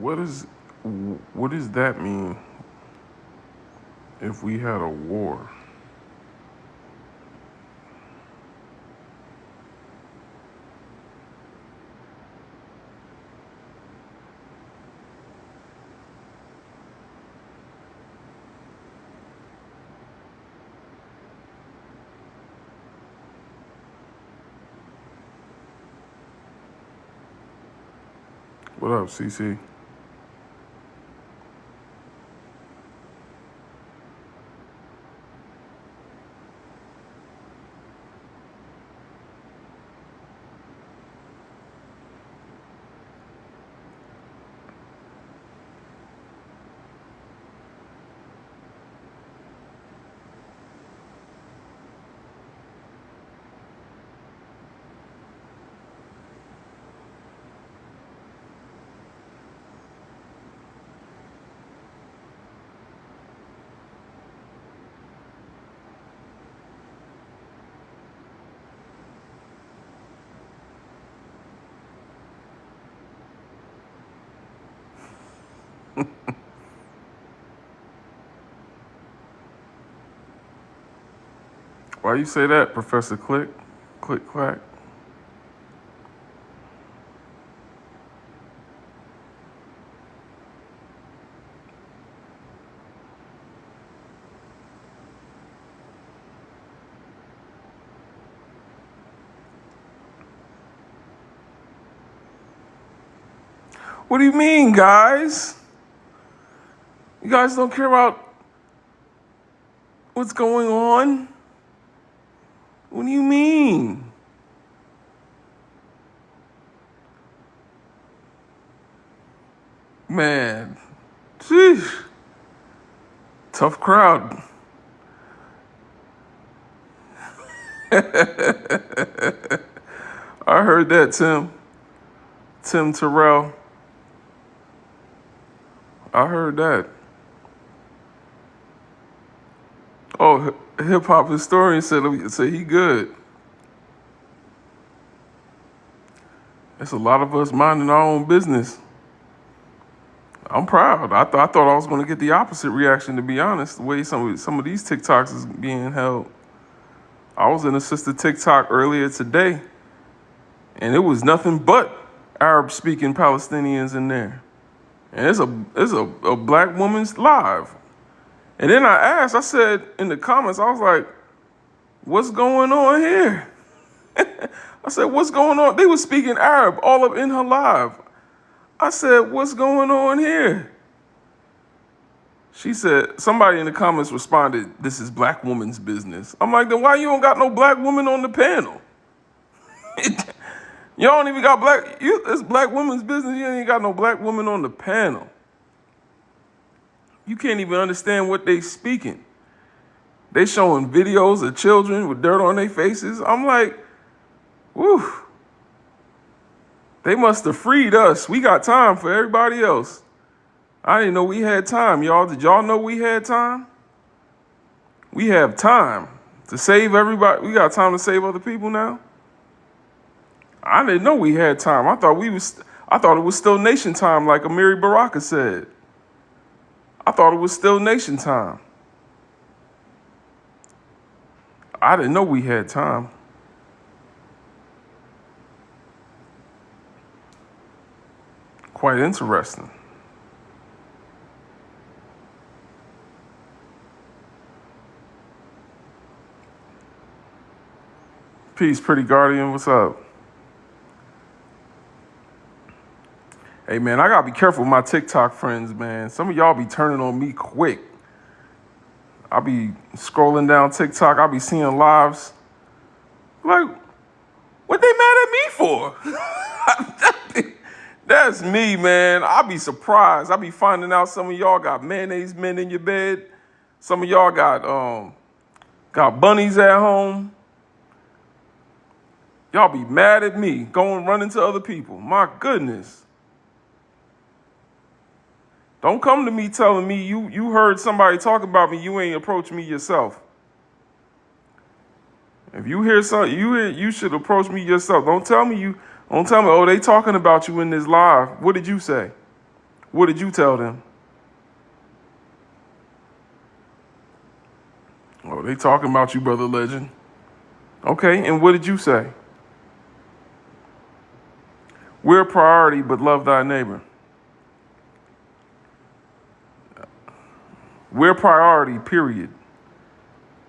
What does that mean if we had a war? What up, CC? Why you say that, Professor Click? Click clack. What do you mean, guys? You guys don't care about what's going on? What do you mean? Man, sheesh. Tough crowd. I heard that, Tim Terrell. I heard that. Oh, hip hop historian said he good. There's a lot of us minding our own business. I'm proud. I thought I was going to get the opposite reaction, to be honest. The way some of these TikToks is being held. I was in a sister TikTok earlier today, and it was nothing but Arab-speaking Palestinians in there. And it's a black woman's live. And then I said in the comments, I was like, what's going on here? I said, what's going on? They were speaking Arab all up in her live. I said, what's going on here? She said, somebody in the comments responded, this is black woman's business. I'm like, then why you don't got no black woman on the panel? You don't even got it's black women's business. You ain't got no black woman on the panel. You can't even understand what they speaking. They showing videos of children with dirt on their faces. I'm like, whew. They must have freed us. We got time for everybody else. I didn't know we had time, y'all. Did y'all know we had time? We have time to save everybody. We got time to save other people now. I didn't know we had time. I thought it was still nation time, like Amiri Baraka said. I thought it was still nation time. I didn't know we had time. Quite interesting. Peace, pretty guardian. What's up? Hey, man, I gotta be careful with my TikTok friends, man. Some of y'all be turning on me quick. I be scrolling down TikTok. I be seeing lives. Like, what they mad at me for? That's me, man. I be surprised. I be finding out some of y'all got mayonnaise men in your bed. Some of y'all got bunnies at home. Y'all be mad at me, going running to other people. My goodness. Don't come to me telling me you heard somebody talk about me, you ain't approach me yourself. If you hear something, you should approach me yourself. Don't tell me, oh, they talking about you in this live. What did you say? What did you tell them? Oh, they talking about you, Brother Legend. Okay, and what did you say? We're a priority, but love thy neighbor. We're a priority, period.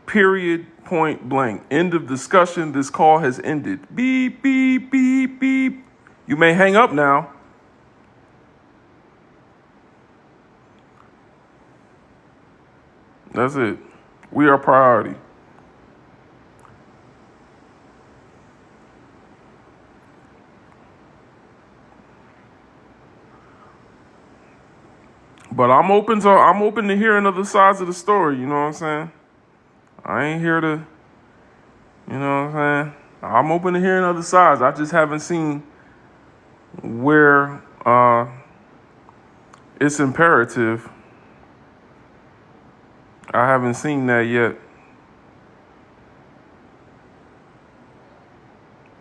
Period, point blank. End of discussion. This call has ended. Beep, beep, beep, beep. You may hang up now. That's it. We are a priority. But I'm open to hearing other sides of the story, you know what I'm saying? I ain't here to, you know what I'm saying? I'm open to hearing other sides. I just haven't seen where it's imperative. I haven't seen that yet.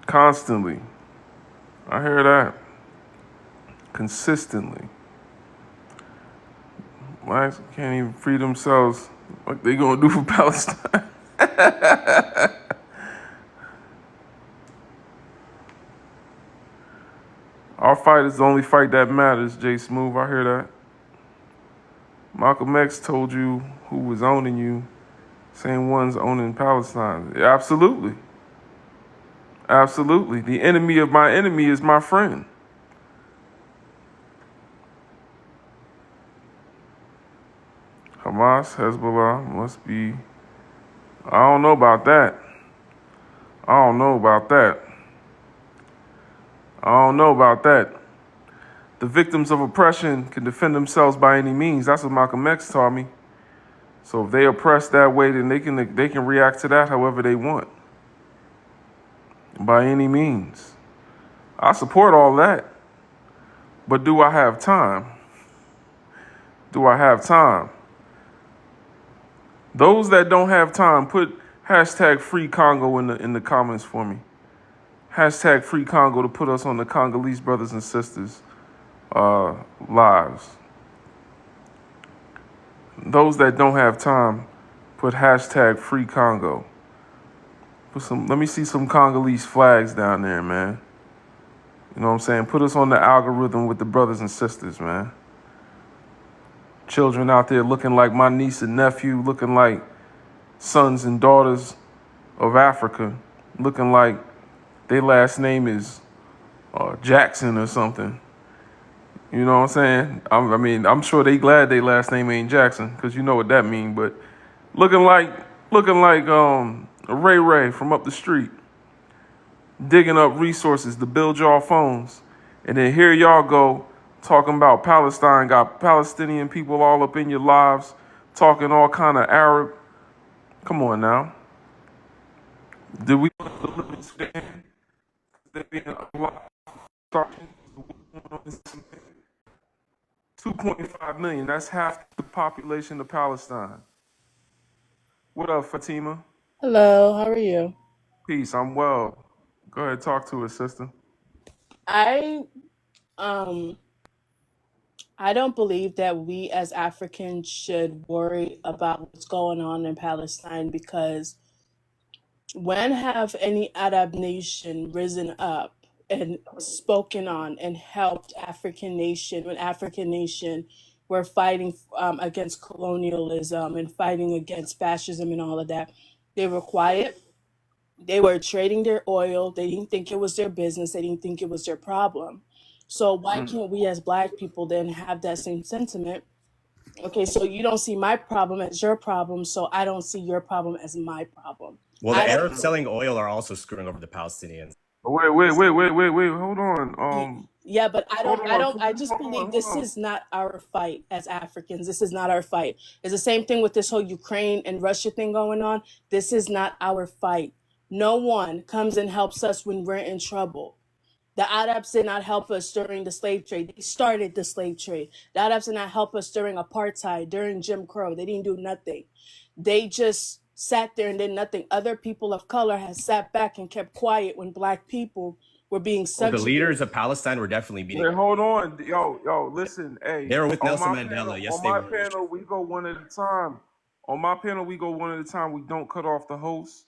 Constantly. I hear that. Consistently. Blacks can't even free themselves. What they gonna do for Palestine? Our fight is the only fight that matters, Jay Smooth. I hear that. Malcolm X told you who was owning you. Same ones owning Palestine. Yeah, absolutely. Absolutely. The enemy of my enemy is my friend. Hamas, Hezbollah must be. I don't know about that. I don't know about that. I don't know about that. The victims of oppression can defend themselves by any means. That's what Malcolm X taught me. So if they oppress that way, then they can react to that however they want. By any means. I support all that. But do I have time? Do I have time? Those that don't have time, put hashtag free Congo in the comments for me. Hashtag free Congo to put us on the Congolese brothers and sisters lives. Those that don't have time, put hashtag free Congo. Let me see some Congolese flags down there, man. You know what I'm saying? Put us on the algorithm with the brothers and sisters, man. Children out there looking like my niece and nephew, looking like sons and daughters of Africa, looking like their last name is Jackson or something. You know what I'm saying? I'm sure they glad their last name ain't Jackson, because you know what that mean. But looking like Ray Ray from up the street, digging up resources to build y'all phones, and then here y'all go talking about Palestine, got Palestinian people all up in your lives, talking all kind of Arab. Come on now. Did we want to live in Sudan? There being a lot of 2.5 million. That's half the population of Palestine. What up, Fatima? Hello, how are you? Peace. I'm well. Go ahead, talk to us, sister. I um I don't believe that we as Africans should worry about what's going on in Palestine, because when have any Arab nation risen up and spoken on and helped African nation when African nation were fighting against colonialism and fighting against fascism and all of that? They were quiet. They were trading their oil. They didn't think it was their business. They didn't think it was their problem. So why can't we as Black people then have that same sentiment? Okay, so you don't see my problem as your problem, so I don't see your problem as my problem. Well, I the don't. Arabs selling oil are also screwing over the Palestinians. Wait. Hold on. Yeah, but I Hold don't. I on. don't. I just believe Hold this on. is not our fight as Africans. This is not our fight. It's the same thing with this whole Ukraine and Russia thing going on. This is not our fight. No one comes and helps us when we're in trouble. The Arabs did not help us during the slave trade. They started the slave trade. The Arabs did not help us during apartheid, during Jim Crow. They didn't do nothing. They just sat there and did nothing. Other people of color has sat back and kept quiet when Black people We're being Well, the subjugated. leaders of Palestine were definitely beating. Wait, hold on, yo, listen, hey. They were with Nelson on my Mandela. panel, Yes, on they my were. panel, we go one at a time. On my panel, we go one at a time. We don't cut off the host,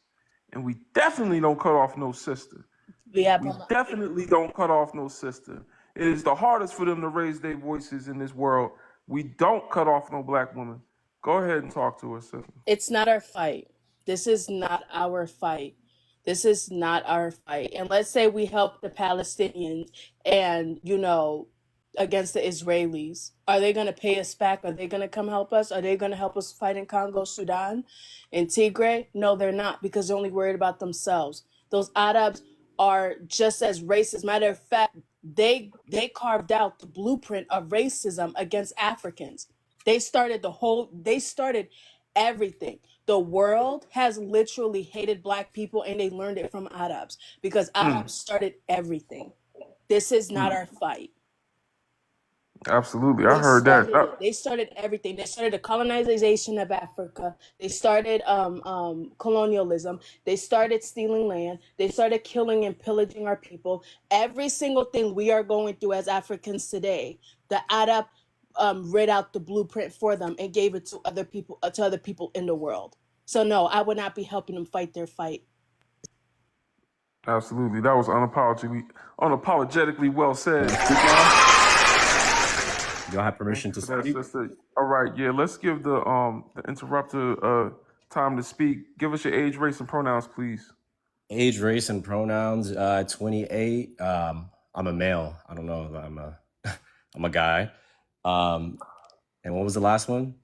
and we definitely don't cut off no sister. Yeah, We definitely don't cut off no sister. It is the hardest for them to raise their voices in this world. We don't cut off no black woman. Go ahead and talk to us, sister. it's not our fight. This is not our fight. This is not our fight. And let's say we help the Palestinians and, against the Israelis. Are they going to pay us back? Are they going to come help us? Are they going to help us fight in Congo, Sudan, in Tigray? No, they're not, because they're only worried about themselves. Those Arabs are just as racist. Matter of fact, they carved out the blueprint of racism against Africans. They started everything. The world has literally hated black people, and they learned it from Arabs, because Arabs started everything. This is not our fight. Absolutely, I heard that. They started everything. They started the colonization of Africa. They started colonialism. They started stealing land. They started killing and pillaging our people. Every single thing we are going through as Africans today, the Arab read out the blueprint for them and gave it to other people in the world. So no, I would not be helping them fight their fight. Absolutely, that was unapologetically well said. Do I have permission to speak? All right, yeah. Let's give the interrupter time to speak. Give us your age, race, and pronouns, please. Age, race, and pronouns. 28. I'm a male. I don't know if I'm a guy. And what was the last one?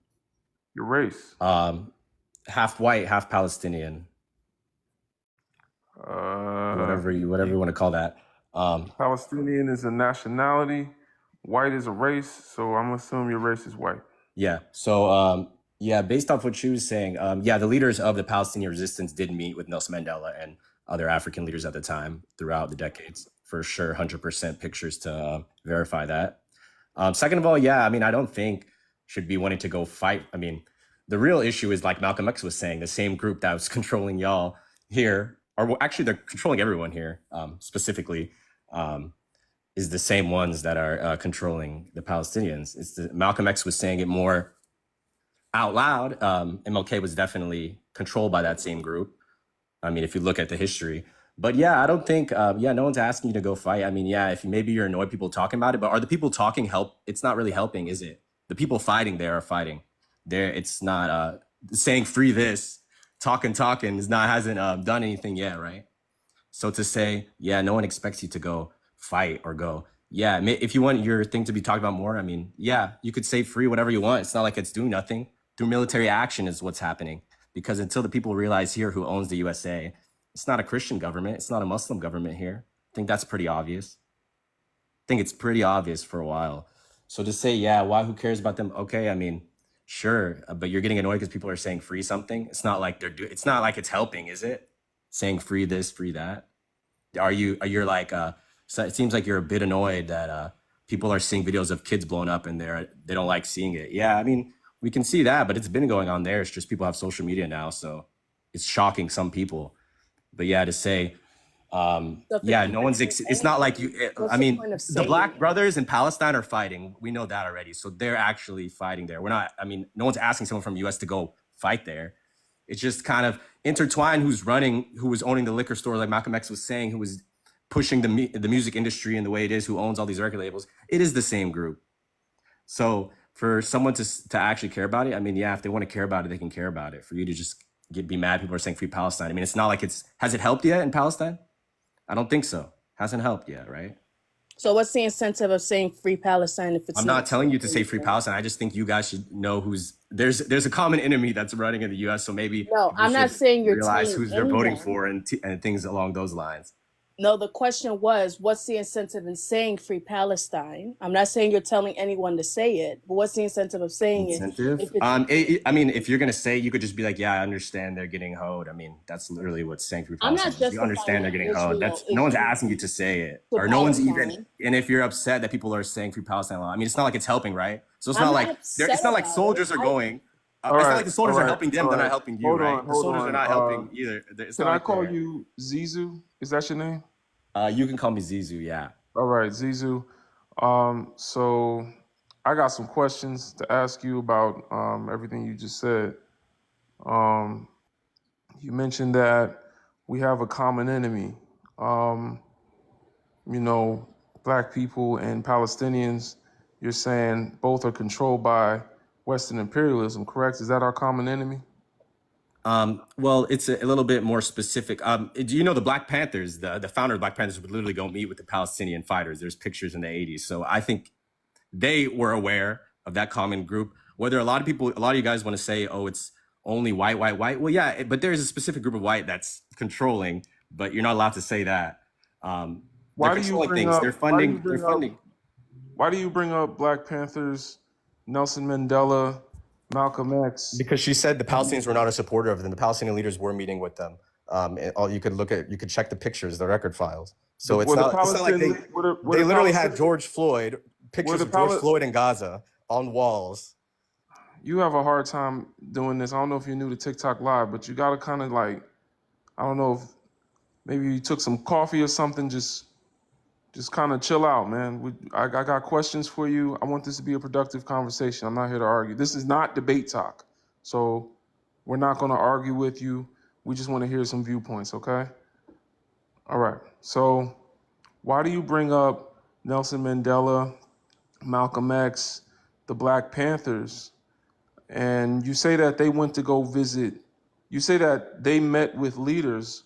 Your race. Half white, half Palestinian. Whatever you want to call that. Palestinian is a nationality. White is a race, so I'm assuming your race is white. Yeah. So, based off what she was saying, the leaders of the Palestinian resistance did meet with Nelson Mandela and other African leaders at the time throughout the decades. For sure, 100% pictures to verify that. Second of all, I don't think should be wanting to go fight. I mean, the real issue is, like Malcolm X was saying, the same group that was controlling y'all here, or actually they're controlling everyone here, specifically, is the same ones that are controlling the Palestinians. Malcolm X was saying it more out loud. MLK was definitely controlled by that same group. I mean, if you look at the history. But I don't think, no one's asking you to go fight. I mean, if maybe you're annoyed people talking about it, but are the people talking help? It's not really helping, is it? The people fighting there are fighting. It's not saying free this, talking hasn't done anything yet, right? So to say, no one expects you to go fight or go. If you want your thing to be talked about more, I mean, you could say free whatever you want. It's not like it's doing nothing. Through military action is what's happening. Because until the people realize here who owns the USA, it's not a Christian government. It's not a Muslim government here. I think that's pretty obvious. I think it's pretty obvious for a while. So to say, why, who cares about them? Okay, I mean, sure, but you're getting annoyed because people are saying free something. It's not like it's not like it's helping, is it? Saying free this, free that. You're like, so it seems like you're a bit annoyed that people are seeing videos of kids blown up and they don't like seeing it. Yeah, I mean, we can see that, but it's been going on there. It's just people have social media now, so it's shocking some people. But to say, no one's. It's not like you. I mean, the black brothers in Palestine are fighting. We know that already. So they're actually fighting there. We're not. I mean, no one's asking someone from the U.S. to go fight there. It's just kind of intertwined. Who was owning the liquor store, like Malcolm X was saying, who was pushing the music industry in the way it is, who owns all these record labels. It is the same group. So for someone to actually care about it, I mean, if they want to care about it, they can care about it. For you to just be mad, people are saying free Palestine. I mean, it's not like has it helped yet in Palestine? I don't think so. Hasn't helped yet, right? So what's the incentive of saying free Palestine if it's I'm not telling you to say free Palestine. I just think you guys should know there's a common enemy that's running in the U.S. So maybe I'm not saying you're realize who they're voting for and things along those lines. No, the question was, what's the incentive in saying free Palestine? I'm not saying you're telling anyone to say it, but what's the incentive of saying it? I mean, if you're going to say it, you could just be like, I understand they're getting hoed. I mean, that's literally what saying free Palestine is. You understand they're getting hoed. No one's asking you to say it. Or no one's even, and if you're upset that people are saying free Palestine, I mean, it's not like it's helping, right? So it's not like soldiers are going. It's not like the soldiers are helping them, they're not helping you, right? The soldiers are not helping either. Can I call you Zizu? Is that your name? You can call me Zizu. Yeah. All right, Zizu. So I got some questions to ask you about everything you just said. Um, you mentioned that we have a common enemy. Um, you know, black people and Palestinians. You're saying both are controlled by Western imperialism, correct? Is that our common enemy? Well, it's a little bit more specific. Do you know the Black Panthers? The founder of the Black Panthers would literally go meet with the Palestinian fighters. There's pictures in the 80s. So I think they were aware of that common group. Whether a lot of you guys want to say, oh, it's only white, white, white. Well, yeah, but there's a specific group of white that's controlling, but you're not allowed to say that. They're Why do you controlling bring things. up? They're Why do you funding. They're bring up? funding. Why do you bring up Black Panthers, Nelson Mandela, Malcolm X? Because she said the Palestinians were not a supporter of them. The Palestinian leaders were meeting with them. You could check the pictures, the record files. So it's not like they literally had George Floyd, pictures of George Floyd in Gaza on walls. You have a hard time doing this. I don't know if you're new to TikTok Live, but you got to kind of like, I don't know if maybe you took some coffee or something. Just kind of chill out, man. I got questions for you. I want this to be a productive conversation. I'm not here to argue. This is not debate talk. So we're not going to argue with you. We just want to hear some viewpoints, okay? All right. So why do you bring up Nelson Mandela, Malcolm X, the Black Panthers, and you say that they went to go visit, you say that they met with leaders.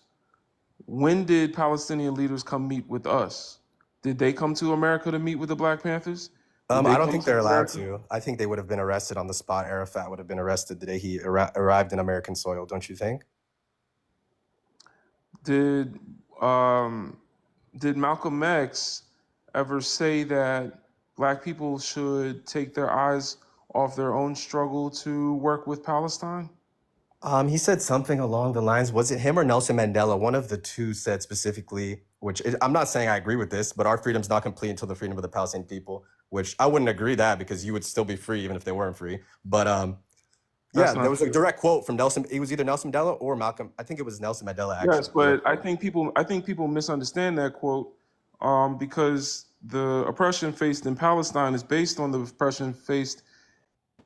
When did Palestinian leaders come meet with us? Did they come to America to meet with the Black Panthers? I don't think they're allowed to. I think they would have been arrested on the spot. Arafat would have been arrested the day he arrived in American soil, don't you think? Did Malcolm X ever say that Black people should take their eyes off their own struggle to work with Palestine? He said something along the lines, was it him or Nelson Mandela? One of the two said specifically, I'm not saying I agree with this, but our freedom's not complete until the freedom of the Palestinian people, which I wouldn't agree that because you would still be free even if they weren't free. But yeah, there was a direct quote from Nelson. It was either Nelson Mandela or Malcolm. I think it was Nelson Mandela, actually. Yes, but I think people misunderstand that quote because the oppression faced in Palestine is based on the oppression faced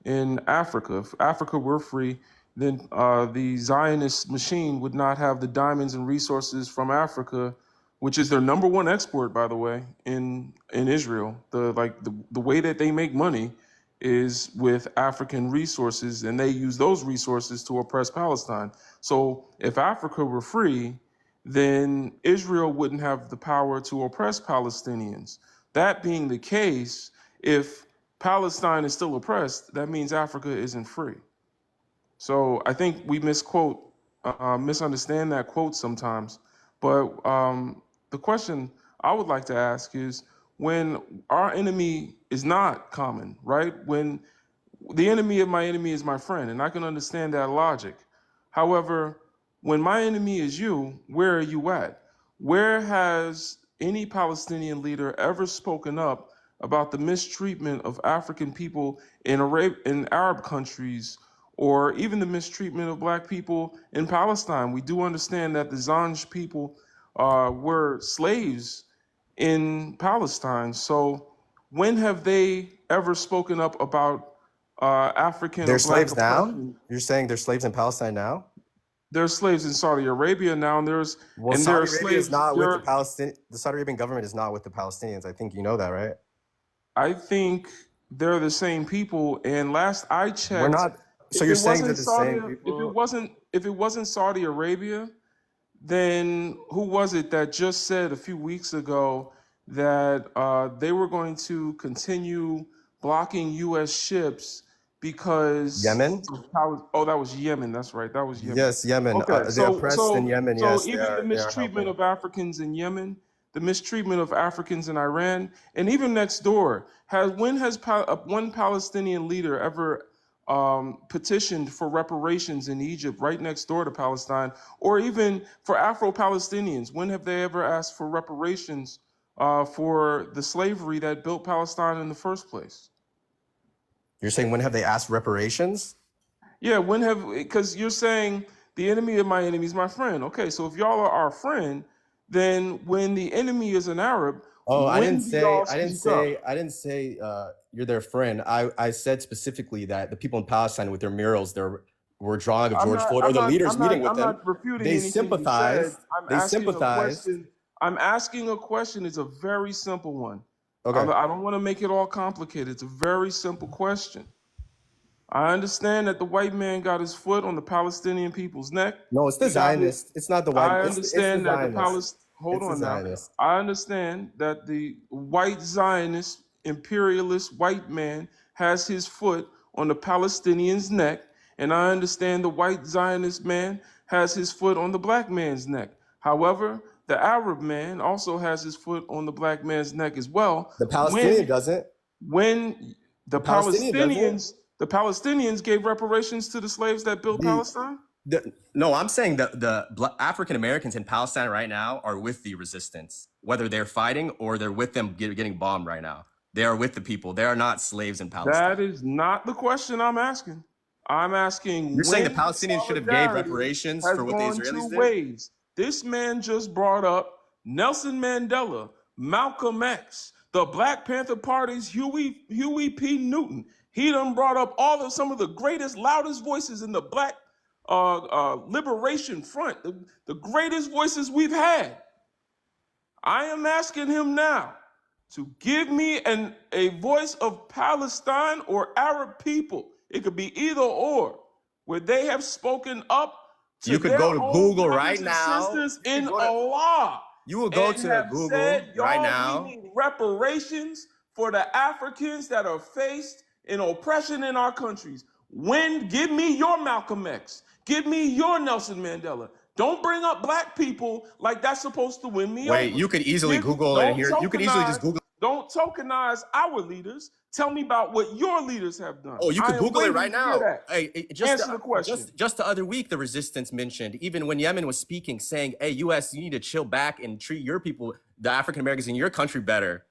in Africa. If Africa were free, then the Zionist machine would not have the diamonds and resources from Africa, which is their number one export, by the way, in Israel. The way that they make money is with African resources, and they use those resources to oppress Palestine. So if Africa were free, then Israel wouldn't have the power to oppress Palestinians. That being the case, if Palestine is still oppressed, that means Africa isn't free. So I think we misunderstand that quote sometimes. But the question I would like to ask is, when our enemy is not common, right? When the enemy of my enemy is my friend, and I can understand that logic. However, when my enemy is you, where are you at? Where has any Palestinian leader ever spoken up about the mistreatment of African people in Arab countries, or even the mistreatment of Black people in Palestine? We do understand that the Zanj people were slaves in Palestine. So when have they ever spoken up about African They're or Black slaves now? oppression? You're saying they're slaves in Palestine now? There's slaves in Saudi Arabia now, and there Saudi are Arabia is slaves. not with the Palestinians. The Saudi Arabian government is not with the Palestinians. I think you know that, right? I think they're the same people. And last I checked, We're not. So you're saying they're the same people? If it wasn't Saudi Arabia, then who was it that just said a few weeks ago that they were going to continue blocking U.S. ships because Yemen? Oh, that was Yemen. That's right. That was Yemen. Yes, Yemen. Okay, They're oppressed in Yemen. Yes, even the mistreatment of Africans in Yemen, the mistreatment of Africans in Iran, and even next door. When has one Palestinian leader ever petitioned for reparations in Egypt, right next door to Palestine, or even for Afro-Palestinians? When have they ever asked for reparations for the slavery that built Palestine in the first place? You're saying when have they asked reparations? Yeah, because you're saying the enemy of my enemy is my friend. Okay, so if y'all are our friend, then when the enemy is an Arab, Oh, I when didn't do say, y'all speak up? I didn't say you're their friend. I said specifically that the people in Palestine with their murals, were drawing of George Floyd, or the leaders meeting with I'm them. not refuting They anything you said. sympathized. They sympathized. I'm asking a question. It's a very simple one. Okay. I don't want to make it all complicated. It's a very simple question. I understand that the white man got his foot on the Palestinian people's neck. No, it's the Zionist. It's not the white. I It's the understand that Zionist. hold It's the on now. Zionist. I understand that the white Zionist imperialist white man has his foot on the Palestinian's neck, and I understand the white Zionist man has his foot on the black man's neck. However, the Arab man also has his foot on the black man's neck as well. The Palestinian doesn't. When the Palestinians gave reparations to the slaves that built Palestine? No, I'm saying that the African Americans in Palestine right now are with the resistance, whether they're fighting or they're with them getting bombed right now. They are with the people. They are not slaves in Palestine. That is not the question I'm asking. I'm asking. You're saying the Palestinians should have gave reparations for what the Israelis did? Ways. This man just brought up Nelson Mandela, Malcolm X, the Black Panther Party's Huey P. Newton. He done brought up some of the greatest, loudest voices in the Black liberation front, the greatest voices we've had. I am asking him now to give me a voice of Palestine or Arab people. It could be either or, where they have spoken up to you could their go to own Google right brothers and now. sisters in Allah. You will go to Google right now. We need reparations for the Africans that are faced in oppression in our countries. Give me your Malcolm X. Give me your Nelson Mandela. Don't bring up black people like that's supposed to win me over. Wait, you could easily Google it here. You could easily just Google. Don't tokenize our leaders. Tell me about what your leaders have done. Oh, you could Google it right now. Hey, answer the question. Just the other week, the resistance mentioned, even when Yemen was speaking, saying, hey, U.S., you need to chill back and treat your people, the African Americans in your country, better.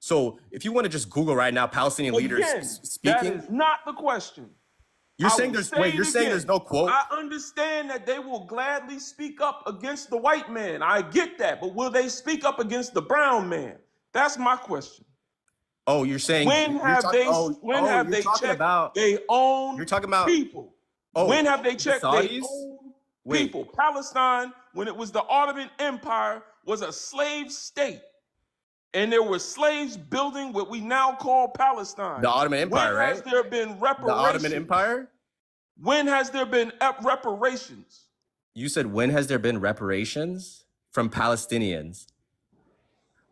So if you want to just Google right now, Palestinian leaders speaking. That is not the question. You're saying there's no quote? I understand that they will gladly speak up against the white man. I get that. But will they speak up against the brown man? That's my question. Oh, you're saying when have they checked their own people? Oh, when have they checked their own people? Palestine, when it was the Ottoman Empire, was a slave state. And there were slaves building what we now call Palestine. The Ottoman Empire, right? When has there been reparations? The Ottoman Empire? When has there been reparations? You said when has there been reparations from Palestinians?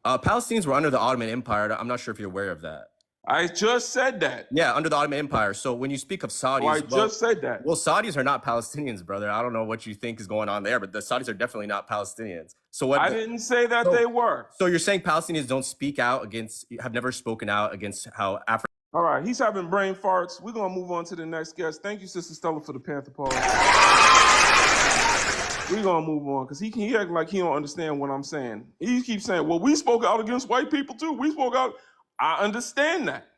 Palestinians were under the Ottoman Empire. I'm not sure if you're aware of that. I just said that. Yeah, under the Ottoman Empire. So when you speak of Saudis, just said that. Well, Saudis are not Palestinians, brother. I don't know what you think is going on there, but the Saudis are definitely not Palestinians. So what? I didn't say that they were. So you're saying Palestinians don't speak out have never spoken out against how Africa. All right, he's having brain farts. We're gonna move on to the next guest. Thank you, Sister Stella, for the Panther pause. We're gonna move on because he acting like he don't understand what I'm saying. He keeps saying, well, we spoke out against white people too. We spoke out. I understand that.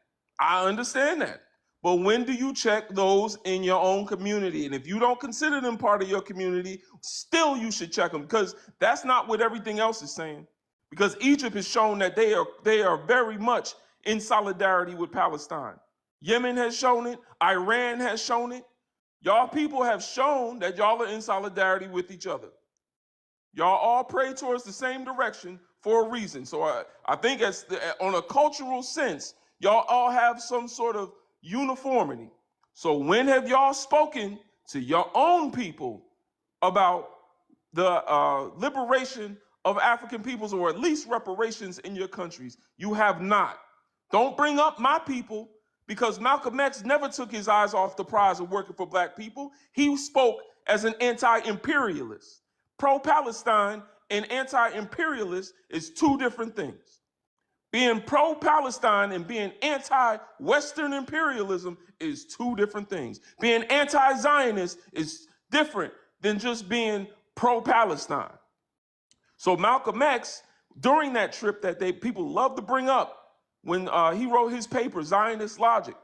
But when do you check those in your own community? And if you don't consider them part of your community, still you should check them, because that's not what everything else is saying. Because Egypt has shown that they are very much in solidarity with Palestine. Yemen has shown it. Iran has shown it. Y'all people have shown that y'all are in solidarity with each other. Y'all all pray towards the same direction for a reason. So I think on a cultural sense, y'all all have some sort of uniformity. So when have y'all spoken to your own people about the liberation of African peoples, or at least reparations in your countries? You have not. Don't bring up my people, because Malcolm X never took his eyes off the prize of working for black people. He spoke as an anti-imperialist. Pro-Palestine and anti-imperialist is two different things. Being pro-Palestine and being anti-Western imperialism is two different things. Being anti-Zionist is different than just being pro-Palestine. So Malcolm X, during that trip that people love to bring up, when he wrote his paper, Zionist Logic,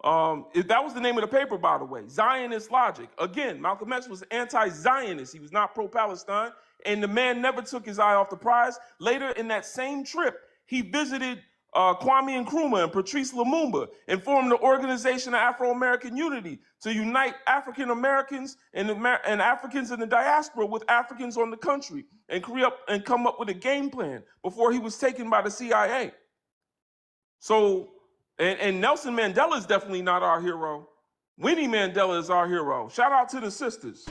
That was the name of the paper, by the way, Zionist Logic. Again, Malcolm X was anti-Zionist. He was not pro-Palestine, and the man never took his eye off the prize. Later in that same trip, he visited Kwame Nkrumah and Patrice Lumumba and formed the Organization of Afro-American Unity to unite African Americans and Africans in the diaspora with Africans on the country and come up with a game plan before he was taken by the CIA. So, and Nelson Mandela is definitely not our hero. Winnie Mandela is our hero. Shout out to the sisters.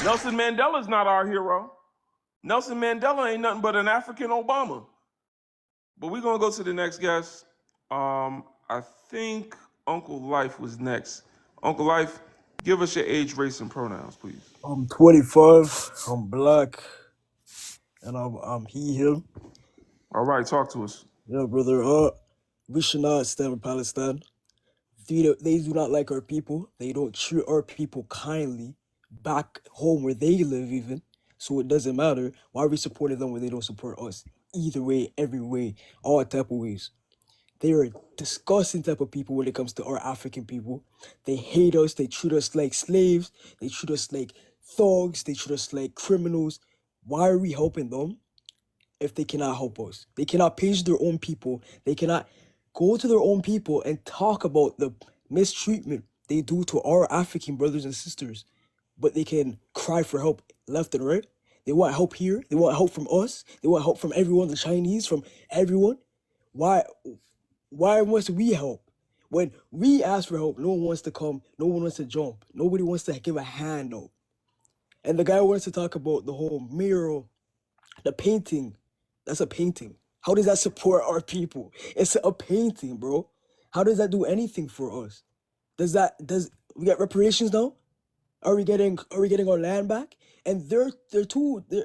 Nelson Mandela is not our hero. Nelson Mandela ain't nothing but an African Obama. But we're going to go to the next guest. I think Uncle Life was next. Uncle Life, give us your age, race, and pronouns, please. I'm 25. I'm black, and I'm he him. All right, talk to us. Yeah, brother. We should not stand with Palestine. They do not like our people. They don't treat our people kindly back home where they live, even. So it doesn't matter why we supported them when they don't support us. Either way, every way, all type of ways. They are a disgusting type of people when it comes to our African people. They hate us. They treat us like slaves. They treat us like thugs. They treat us like criminals. Why are we helping them if they cannot help us? They cannot page their own people. They cannot go to their own people and talk about the mistreatment they do to our African brothers and sisters. But they can cry for help left and right. They want help here. They want help from us. They want help from everyone, the Chinese, from everyone. Why must we help? When we ask for help, no one wants to come. No one wants to jump. Nobody wants to give a hand out. And the guy wants to talk about the whole mural, the painting. That's a painting. How does that support our people? It's a painting, bro. How does that do anything for us? Does we get reparations now? Are we getting our land back? And they're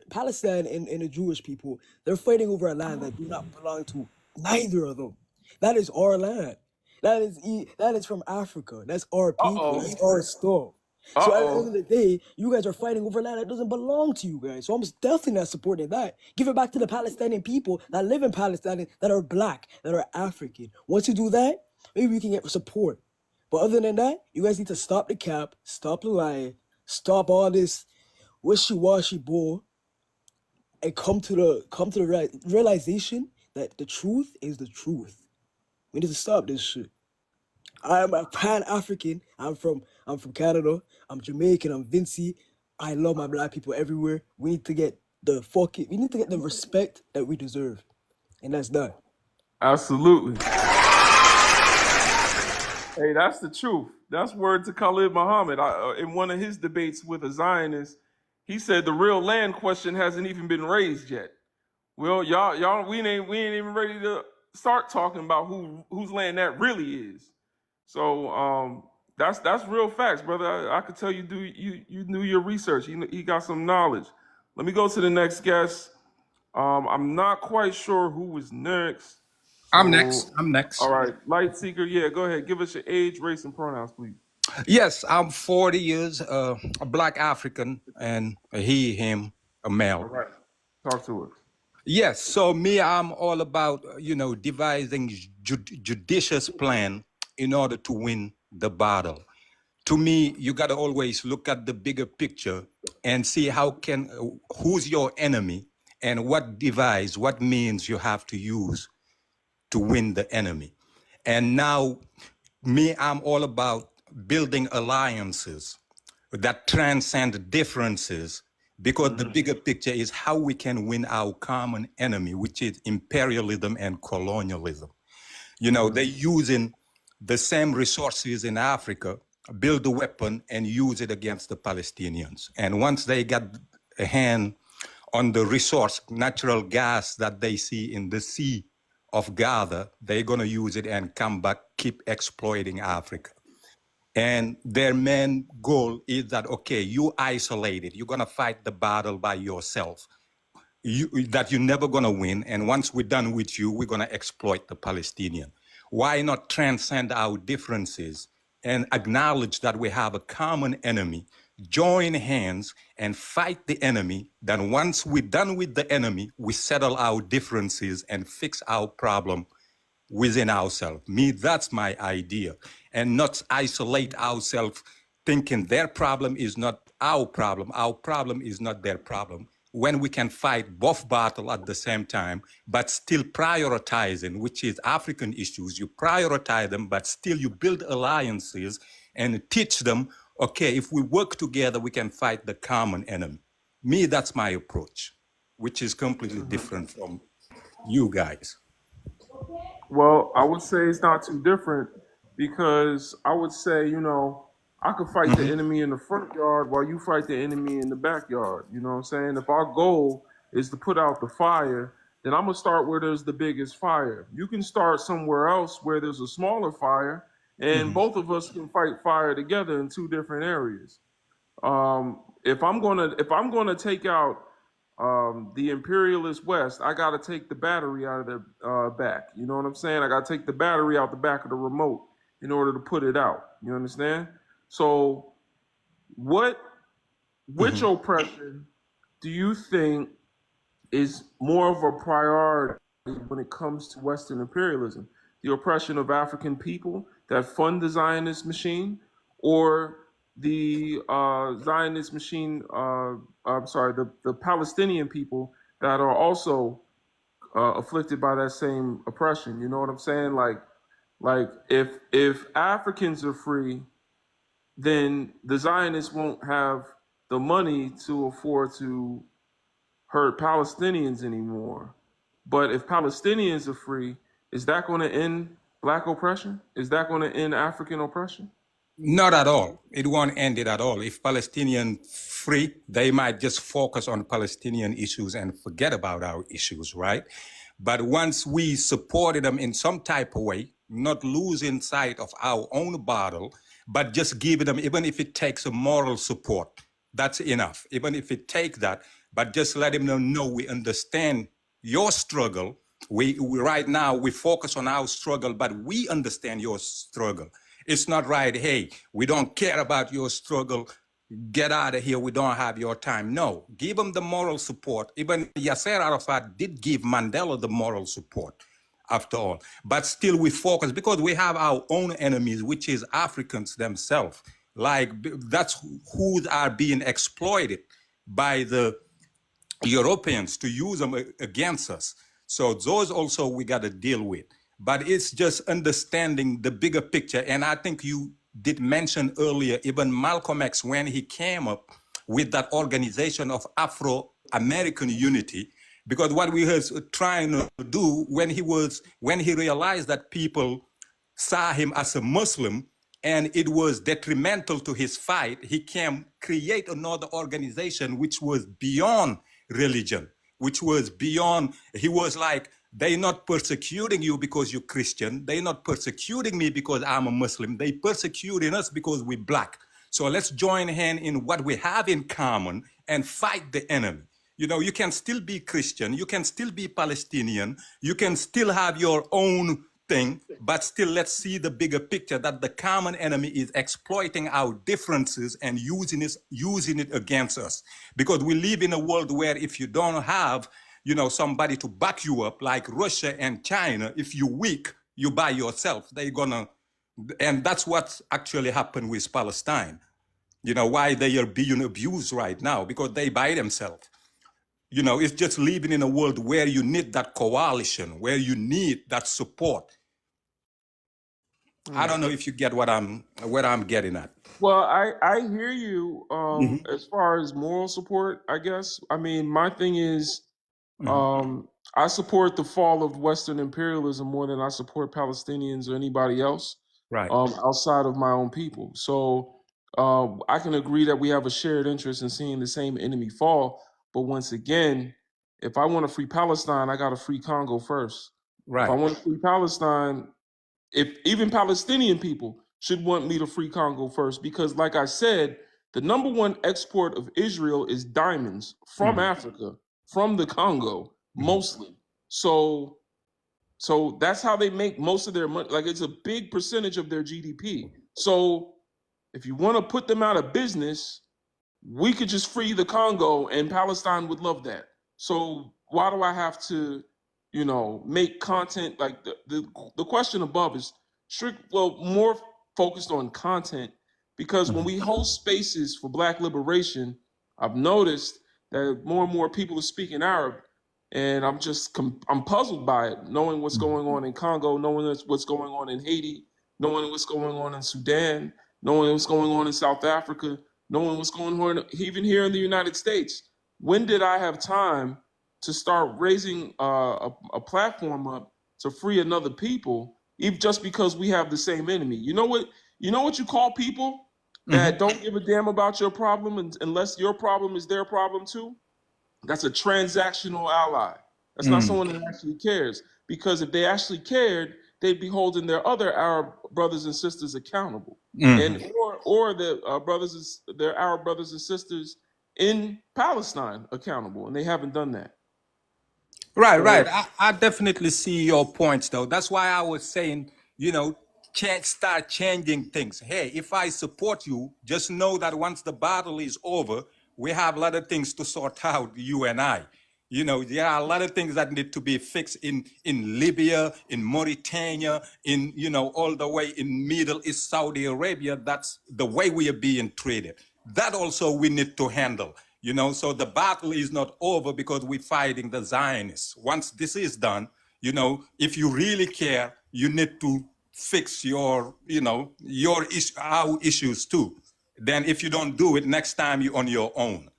Palestine and the Jewish people, they're fighting over a land that do not belong to neither of them. That is our land. That is from Africa. That's our people. That's our stuff. So at the end of the day, you guys are fighting over land that doesn't belong to you guys. So I'm definitely not supporting that. Give it back to the Palestinian people that live in Palestine, that are black, that are African. Once you do that, maybe we can get support. But other than that, you guys need to stop the cap, stop the lying, stop all this wishy-washy bull, and come to the realization that the truth is the truth. We need to stop this shit. I'm a Pan-African. I'm from Canada. I'm Jamaican. I'm Vincy. I love my black people everywhere. We need to get the respect that we deserve. And that's that. Absolutely. Hey, that's the truth. That's word to Khalid Muhammad. In one of his debates with a Zionist, he said the real land question hasn't even been raised yet. Well, y'all, we ain't even ready to start talking about whose land that really is. So that's real facts, brother. I could tell you do your research. You got some knowledge. Let me go to the next guest. I'm not quite sure who was next. I'm next. All right, Light Seeker. Yeah, go ahead. Give us your age, race, and pronouns, please. Yes, I'm 40 years, a black African, and a he, him, a male. All right. Talk to us. Yes, so me, I'm all about, devising judicious plan in order to win the battle. To me, you got to always look at the bigger picture and see who's your enemy and what device, what means you have to use to win the enemy. And now, me, I'm all about building alliances that transcend differences, because the bigger picture is how we can win our common enemy, which is imperialism and colonialism. They're using the same resources in Africa, build a weapon and use it against the Palestinians. And once they got a hand on the resource, natural gas that they see in the Sea of Gaza, they're going to use it and come back, keep exploiting Africa. And their main goal is that, okay, you isolated, you're going to fight the battle by yourself, that you're never going to win. And once we're done with you, we're going to exploit the Palestinian. Why not transcend our differences and acknowledge that we have a common enemy, join hands and fight the enemy? Then once we're done with the enemy, we settle our differences and fix our problem within ourselves. Me, that's my idea. And not isolate ourselves thinking their problem is not our problem is not their problem. When we can fight both battles at the same time, but still prioritizing, which is African issues, you prioritize them, but still you build alliances and teach them, okay, if we work together, we can fight the common enemy. Me, that's my approach, which is completely different from you guys. Well, I would say it's not too different because I would say, I could fight the enemy in the front yard while you fight the enemy in the backyard. You know what I'm saying? If our goal is to put out the fire, then I'm going to start where there's the biggest fire. You can start somewhere else where there's a smaller fire, and both of us can fight fire together in two different areas. If I'm gonna take out the imperialist West, I gotta take the battery out of the back. You know what I'm saying? I gotta take the battery out the back of the remote in order to put it out. You understand? So, which oppression do you think is more of a priority when it comes to Western imperialism? The oppression of African people that fund the Zionist machine, or the Zionist machine, the Palestinian people that are also afflicted by that same oppression? You know what I'm saying? Like if Africans are free, then the Zionists won't have the money to afford to hurt Palestinians anymore. But if Palestinians are free, is that going to end Black oppression? Is that going to end African oppression? Not at all. It won't end it at all. If Palestinians free, they might just focus on Palestinian issues and forget about our issues, right? But once we supported them in some type of way, not losing sight of our own battle, but just giving them, even if it takes a moral support, that's enough. Even if it takes that, but just let them know we understand your struggle. We right now, we focus on our struggle, but we understand your struggle. It's not right, hey, we don't care about your struggle, get out of here, we don't have your time. No, give them the moral support. Even Yasser Arafat did give Mandela the moral support, after all. But still we focus, because we have our own enemies, which is Africans themselves. Like, that's who are being exploited by the Europeans to use them against us. So those also we got to deal with. But it's just understanding the bigger picture. And I think you did mention earlier, even Malcolm X, when he came up with that organization of Afro-American unity, because what we were trying to do when he realized that people saw him as a Muslim and it was detrimental to his fight, he came create another organization which was beyond religion, which was beyond, he was like, they're not persecuting you because you're Christian. They're not persecuting me because I'm a Muslim. They persecuting us because we're Black. So let's join hands in what we have in common and fight the enemy. You know, you can still be Christian. You can still be Palestinian. You can still have your own thing, but still let's see the bigger picture that the common enemy is exploiting our differences and using it against us. Because we live in a world where if you don't have somebody to back you up, like Russia and China, if you're weak, you by yourself. And that's what actually happened with Palestine. Why they are being abused right now, because they by themselves. It's just living in a world where you need that coalition, where you need that support. I don't know if you get what I'm getting at. Well, I hear you as far as moral support, I guess. I mean, my thing is, I support the fall of Western imperialism more than I support Palestinians or anybody else, right? Outside of my own people. So I can agree that we have a shared interest in seeing the same enemy fall. But once again, if I want to free Palestine, I got to free Congo first. Right. If I want to free Palestine, if even Palestinian people should want me to free Congo first, because like I said, the number one export of Israel is diamonds from Africa, from the Congo, mostly. So that's how they make most of their money. Like, it's a big percentage of their GDP. So if you want to put them out of business, we could just free the Congo and Palestine would love that. So why do I have to, make content like the question above is more focused on content, because when we host spaces for Black liberation, I've noticed that more and more people are speaking Arab, and I'm puzzled by it, knowing what's going on in Congo, knowing what's going on in Haiti, knowing what's going on in Sudan, knowing what's going on in South Africa, knowing what's going on even here in the United States. When did I have time to start raising a platform up to free another people, even just because we have the same enemy? You know what you call people that don't give a damn about your problem unless your problem is their problem too? That's a transactional ally. That's not someone that actually cares. Because if they actually cared, they'd be holding their other Arab brothers and sisters accountable, and or their Arab brothers and sisters in Palestine accountable, and they haven't done that. Right, So right. yeah. I definitely see your points, though. That's why I was saying, can't start changing things. Hey, if I support you, just know that once the battle is over, we have a lot of things to sort out, you and I. There are a lot of things that need to be fixed in Libya, in Mauritania, all the way in Middle East, Saudi Arabia. That's the way we are being treated. That also we need to handle. So the battle is not over because we're fighting the Zionists. Once this is done, if you really care, you need to fix our issues too. Then if you don't do it, next time you're on your own.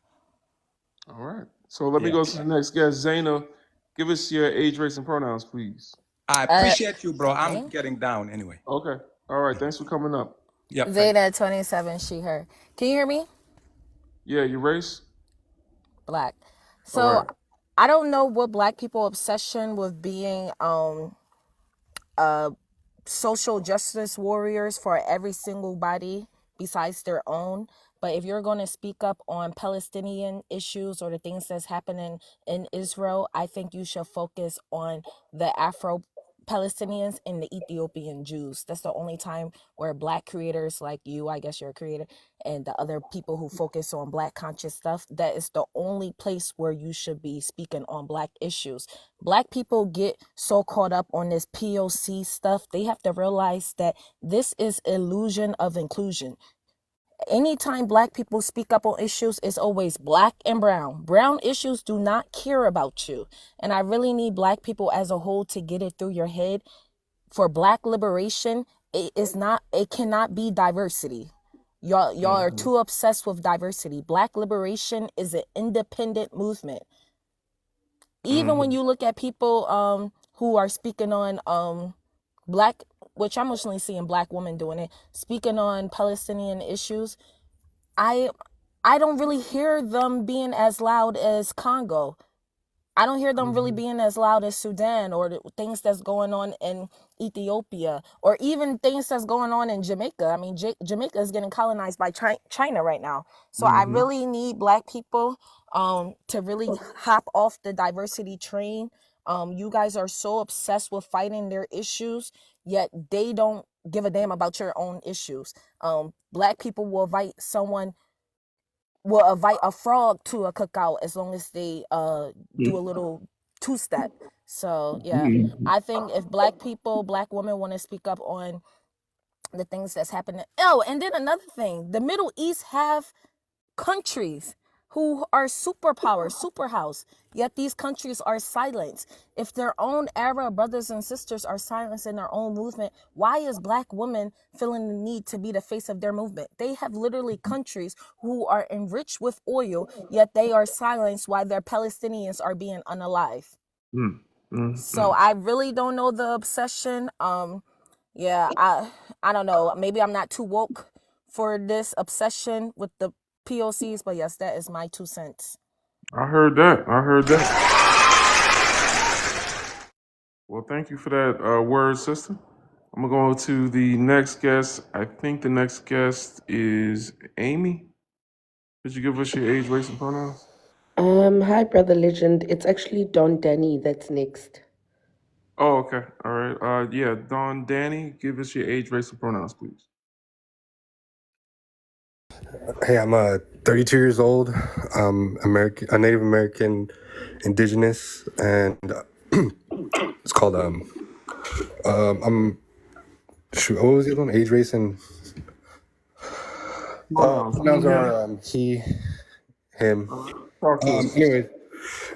All right. So let me Yeah. go to the next guest. Zaina, give us your age, race, and pronouns, please. I appreciate you, bro. Okay. I'm getting down anyway. Okay. All right. Thanks for coming up. Yep. Zeta 27, she, her. Can you hear me? Yeah, your race? Black. All So right. I don't know what Black people obsession with being social justice warriors for every single body besides their own. But if you're going to speak up on Palestinian issues or the things that's happening in Israel, I think you should focus on the Afro Palestinians and the Ethiopian Jews. That's the only time where Black creators like you, I guess you're a creator, and the other people who focus on Black conscious stuff, that is the only place where you should be speaking on Black issues. Black people get so caught up on this POC stuff. They have to realize that this is illusion of inclusion. Anytime Black people speak up on issues, it's always Black and brown. Brown issues do not care about you. And I really need Black people as a whole to get it through your head. For Black liberation, it cannot be diversity. Y'all are too obsessed with diversity. Black liberation is an independent movement. Even when you look at people who are speaking on Black, which I'm mostly seeing Black women doing it, speaking on Palestinian issues, I don't really hear them being as loud as Congo. I don't hear them really being as loud as Sudan or the things that's going on in Ethiopia or even things that's going on in Jamaica. I mean, Jamaica is getting colonized by China right now. So I really need Black people to really hop off the diversity train. You guys are so obsessed with fighting their issues, yet they don't give a damn about your own issues. Black people will invite a frog to a cookout as long as they do a little two-step. So yeah, I think if Black people, Black women want to speak up on the things that's happening. Oh, and then another thing, the Middle East have countries who are superpowers, superhouse, yet these countries are silenced. If their own Arab brothers and sisters are silenced in their own movement, why is Black women feeling the need to be the face of their movement? They have literally countries who are enriched with oil, yet they are silenced while their Palestinians are being unalive. So I really don't know the obsession. Yeah, I don't know. Maybe I'm not too woke for this obsession with the POCs, but yes, that is my 2 cents. I heard that. Well, thank you for that word, sister. I'm going to go to the next guest. I think the next guest is Amy. Could you give us your age, race, and pronouns? Hi, Brother Legend. It's actually Don Danny that's next. Oh, okay. All right. Yeah, Don Danny, give us your age, race, and pronouns, please. Hey, I'm 32 years old. A Native American, indigenous, and It's called I'm shoot, what was the other one? Age, race, and pronouns are he, him. Talk to us.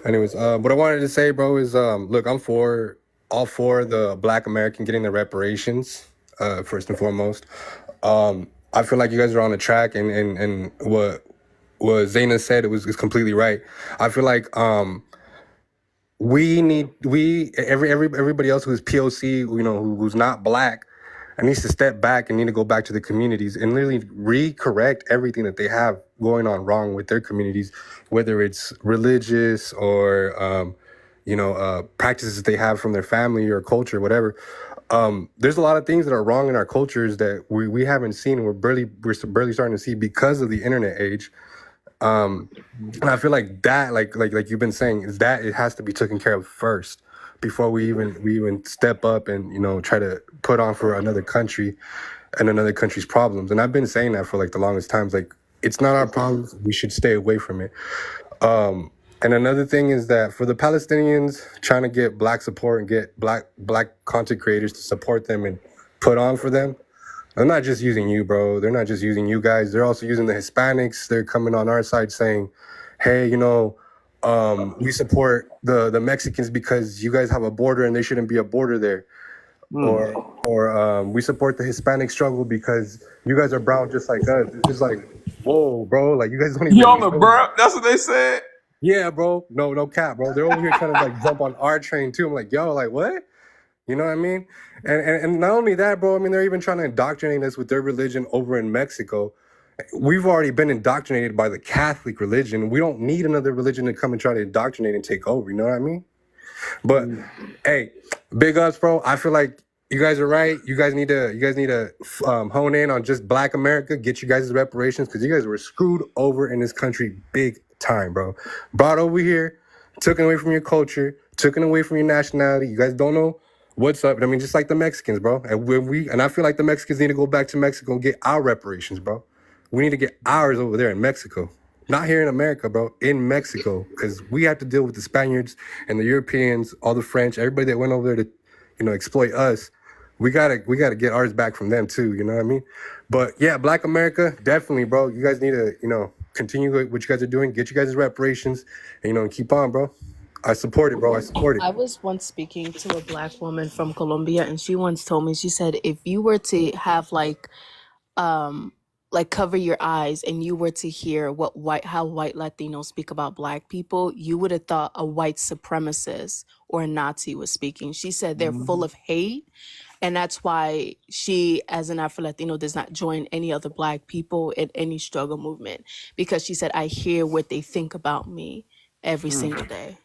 Anyways, what I wanted to say, bro, is look, I'm for all for the Black American getting their reparations. First and foremost, I feel like you guys are on the track, and what Zaina said, it was completely right. I feel like everybody else who's POC, you know, who's not Black, needs to step back and need to go back to the communities and literally recorrect everything that they have going on wrong with their communities, whether it's religious or practices that they have from their family or culture, whatever. There's a lot of things that are wrong in our cultures that we haven't seen, and we're barely starting to see because of the internet age. And I feel like that, like you've been saying, is that it has to be taken care of first before we even step up and, you know, try to put on for another country and another country's problems. And I've been saying that for like the longest times. Like, it's not our problems. We should stay away from it. And another thing is that for the Palestinians trying to get Black support and get black content creators to support them and put on for them, they're not just using you, bro. They're not just using you guys. They're also using the Hispanics. They're coming on our side saying, hey, you know, we support the Mexicans because you guys have a border and there shouldn't be a border there. Or we support the Hispanic struggle because you guys are brown just like us. It's just like, whoa, bro. Like, you guys don't even Y'all the know. bro. That's what they said. Yeah, bro. No cap, bro. They're over here trying to like jump on our train too. I'm like, yo, like what? You know what I mean? And not only that, bro, I mean, they're even trying to indoctrinate us with their religion over in Mexico. We've already been indoctrinated by the Catholic religion. We don't need another religion to come and try to indoctrinate and take over. You know what I mean? But hey, big ups, bro. I feel like you guys are right. You guys need to hone in on just Black America. Get you guys reparations because you guys were screwed over in this country big time, bro. Brought over here, taken away from your culture, taken away from your nationality. You guys don't know what's up. I mean, just like the Mexicans, bro. And I feel like the Mexicans need to go back to Mexico and get our reparations, bro. We need to get ours over there in Mexico. Not here in America, bro. In Mexico. Because we have to deal with the Spaniards and the Europeans, all the French, everybody that went over there to, you know, exploit us. We gotta get ours back from them too, you know what I mean? But yeah, Black America, definitely, bro. You guys need to, you know, continue what you guys are doing, get you guys' reparations, and, you know, keep on, bro. I support it, bro. I support it. I was once speaking to a Black woman from Colombia, and she once told me, she said, if you were to have like cover your eyes and you were to hear how white Latinos speak about Black people, you would have thought a white supremacist or a Nazi was speaking. She said they're full of hate, and that's why she, as an Afro-Latino, does not join any other Black people in any struggle movement, because she said, I hear what they think about me every single day.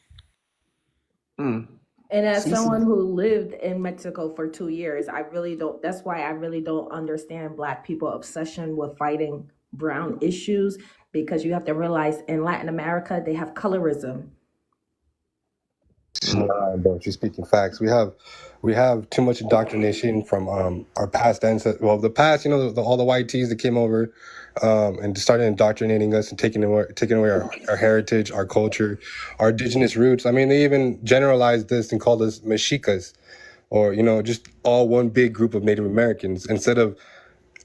And as someone who lived in Mexico for 2 years, that's why I really don't understand Black people obsession with fighting brown issues, because you have to realize in Latin America, they have colorism. Bro, she's speaking facts. We have too much indoctrination from our past ancestors. Well, the past, you know, all the white tees that came over and started indoctrinating us and taking away our heritage, our culture, our indigenous roots. I mean, they even generalized this and called us Mexicas, or, you know, just all one big group of Native Americans, instead of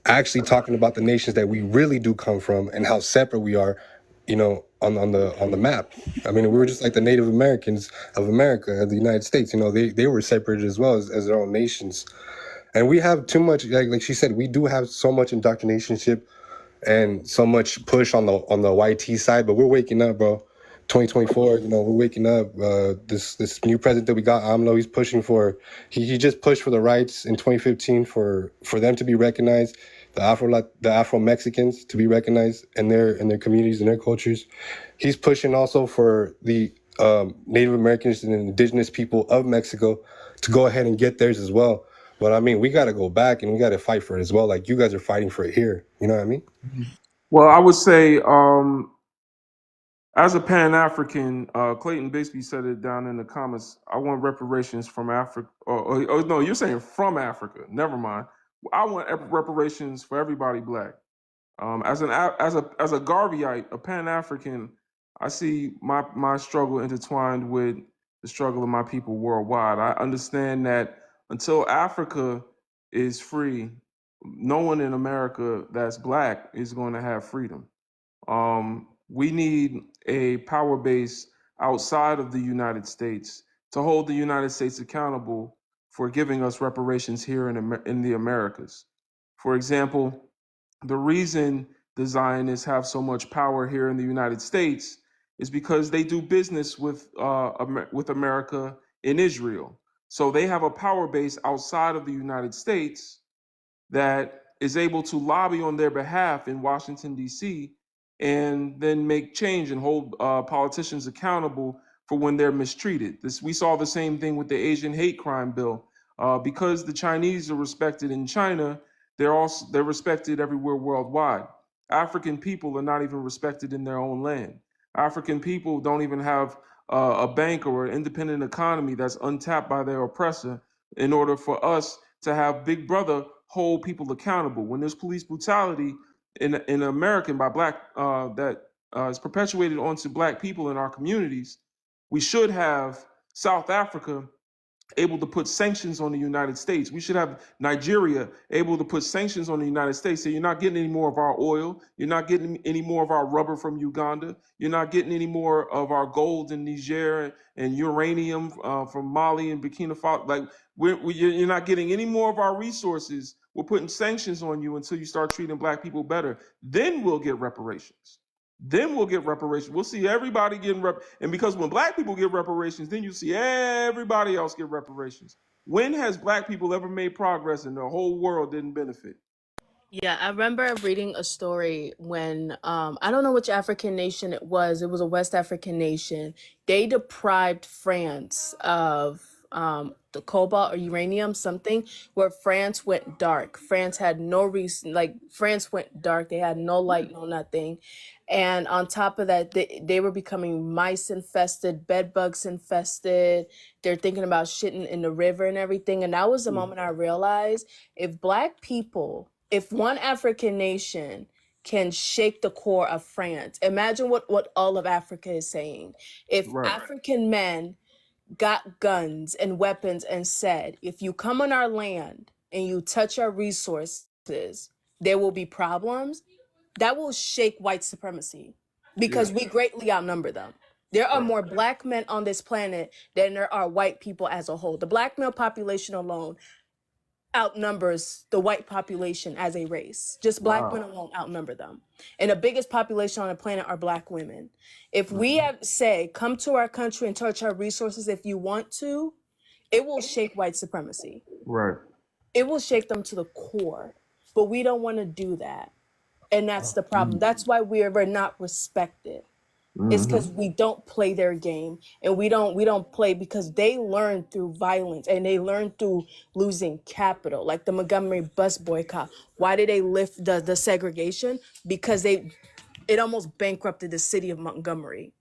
actually talking about the nations that we really do come from and how separate we are, you know, on the map. I mean, we were just like the Native Americans of America, of the United States. You know, they were separated as well as their own nations. And we have too much, like she said, we do have so much indoctrination and so much push on the YT side, but we're waking up, bro. 2024, you know, we're waking up. This new president that we got, AMLO, he's pushing for. He just pushed for the rights in 2015 for them to be recognized, the Afro Mexicans to be recognized in their communities and their cultures. He's pushing also for the Native Americans and indigenous people of Mexico to go ahead and get theirs as well. But I mean, we got to go back and we got to fight for it as well. Like you guys are fighting for it here. You know what I mean? Well, I would say, as a Pan-African, Clayton basically said it down in the comments. I want reparations from Africa. Oh no, you're saying from Africa. Never mind. I want reparations for everybody Black. As a Garveyite, a Pan-African, I see my struggle intertwined with the struggle of my people worldwide. I understand that until Africa is free, no one in America that's black is going to have freedom. We need a power base outside of the United States to hold the United States accountable for giving us reparations here in the Americas. For example, the reason the Zionists have so much power here in the United States is because they do business with America in Israel. So they have a power base outside of the United States that is able to lobby on their behalf in Washington, D.C., and then make change and hold politicians accountable for when they're mistreated. We saw the same thing with the Asian hate crime bill. Because the Chinese are respected in China, they're respected everywhere worldwide. African people are not even respected in their own land. African people don't even have a bank or an independent economy that's untapped by their oppressor in order for us to have Big Brother hold people accountable. When there's police brutality in America by black that is perpetuated onto black people in our communities, we should have South Africa able to put sanctions on the United States. We should have Nigeria able to put sanctions on the United States. So you're not getting any more of our oil. You're not getting any more of our rubber from Uganda. You're not getting any more of our gold in Niger and uranium from Mali and Burkina Faso. Like you're not getting any more of our resources. We're putting sanctions on you until you start treating black people better. Then we'll get reparations. Then we'll get reparations. We'll see everybody getting and because when black people get reparations, then you see everybody else get reparations. When has black people ever made progress and the whole world didn't benefit? Yeah, I remember reading a story when I don't know which African nation it was. It was a West African nation. They deprived France of the cobalt or uranium, something, where France went dark. France had no reason, like France went dark. They had no light, no nothing. And on top of that, they were becoming mice infested, bed bugs infested. They're thinking about shitting in the river and everything. And that was the moment I realized if one African nation can shake the core of France, imagine what all of Africa is saying. If Right. African men got guns and weapons and said, if you come on our land and you touch our resources, there will be problems, that will shake white supremacy because we greatly outnumber them. There are more black men on this planet than there are white people as a whole. The black male population alone outnumbers the white population as a race. Just black men alone outnumber them. And the biggest population on the planet are black women. If we say, come to our country and touch our resources if you want to, it will shake white supremacy. Right. It will shake them to the core. But we don't want to do that. And that's the problem. That's why we're not respected. It's because we don't play their game, and we don't play because they learn through violence and they learn through losing capital, like the Montgomery bus boycott. Why did they lift the segregation? Because it almost bankrupted the city of Montgomery.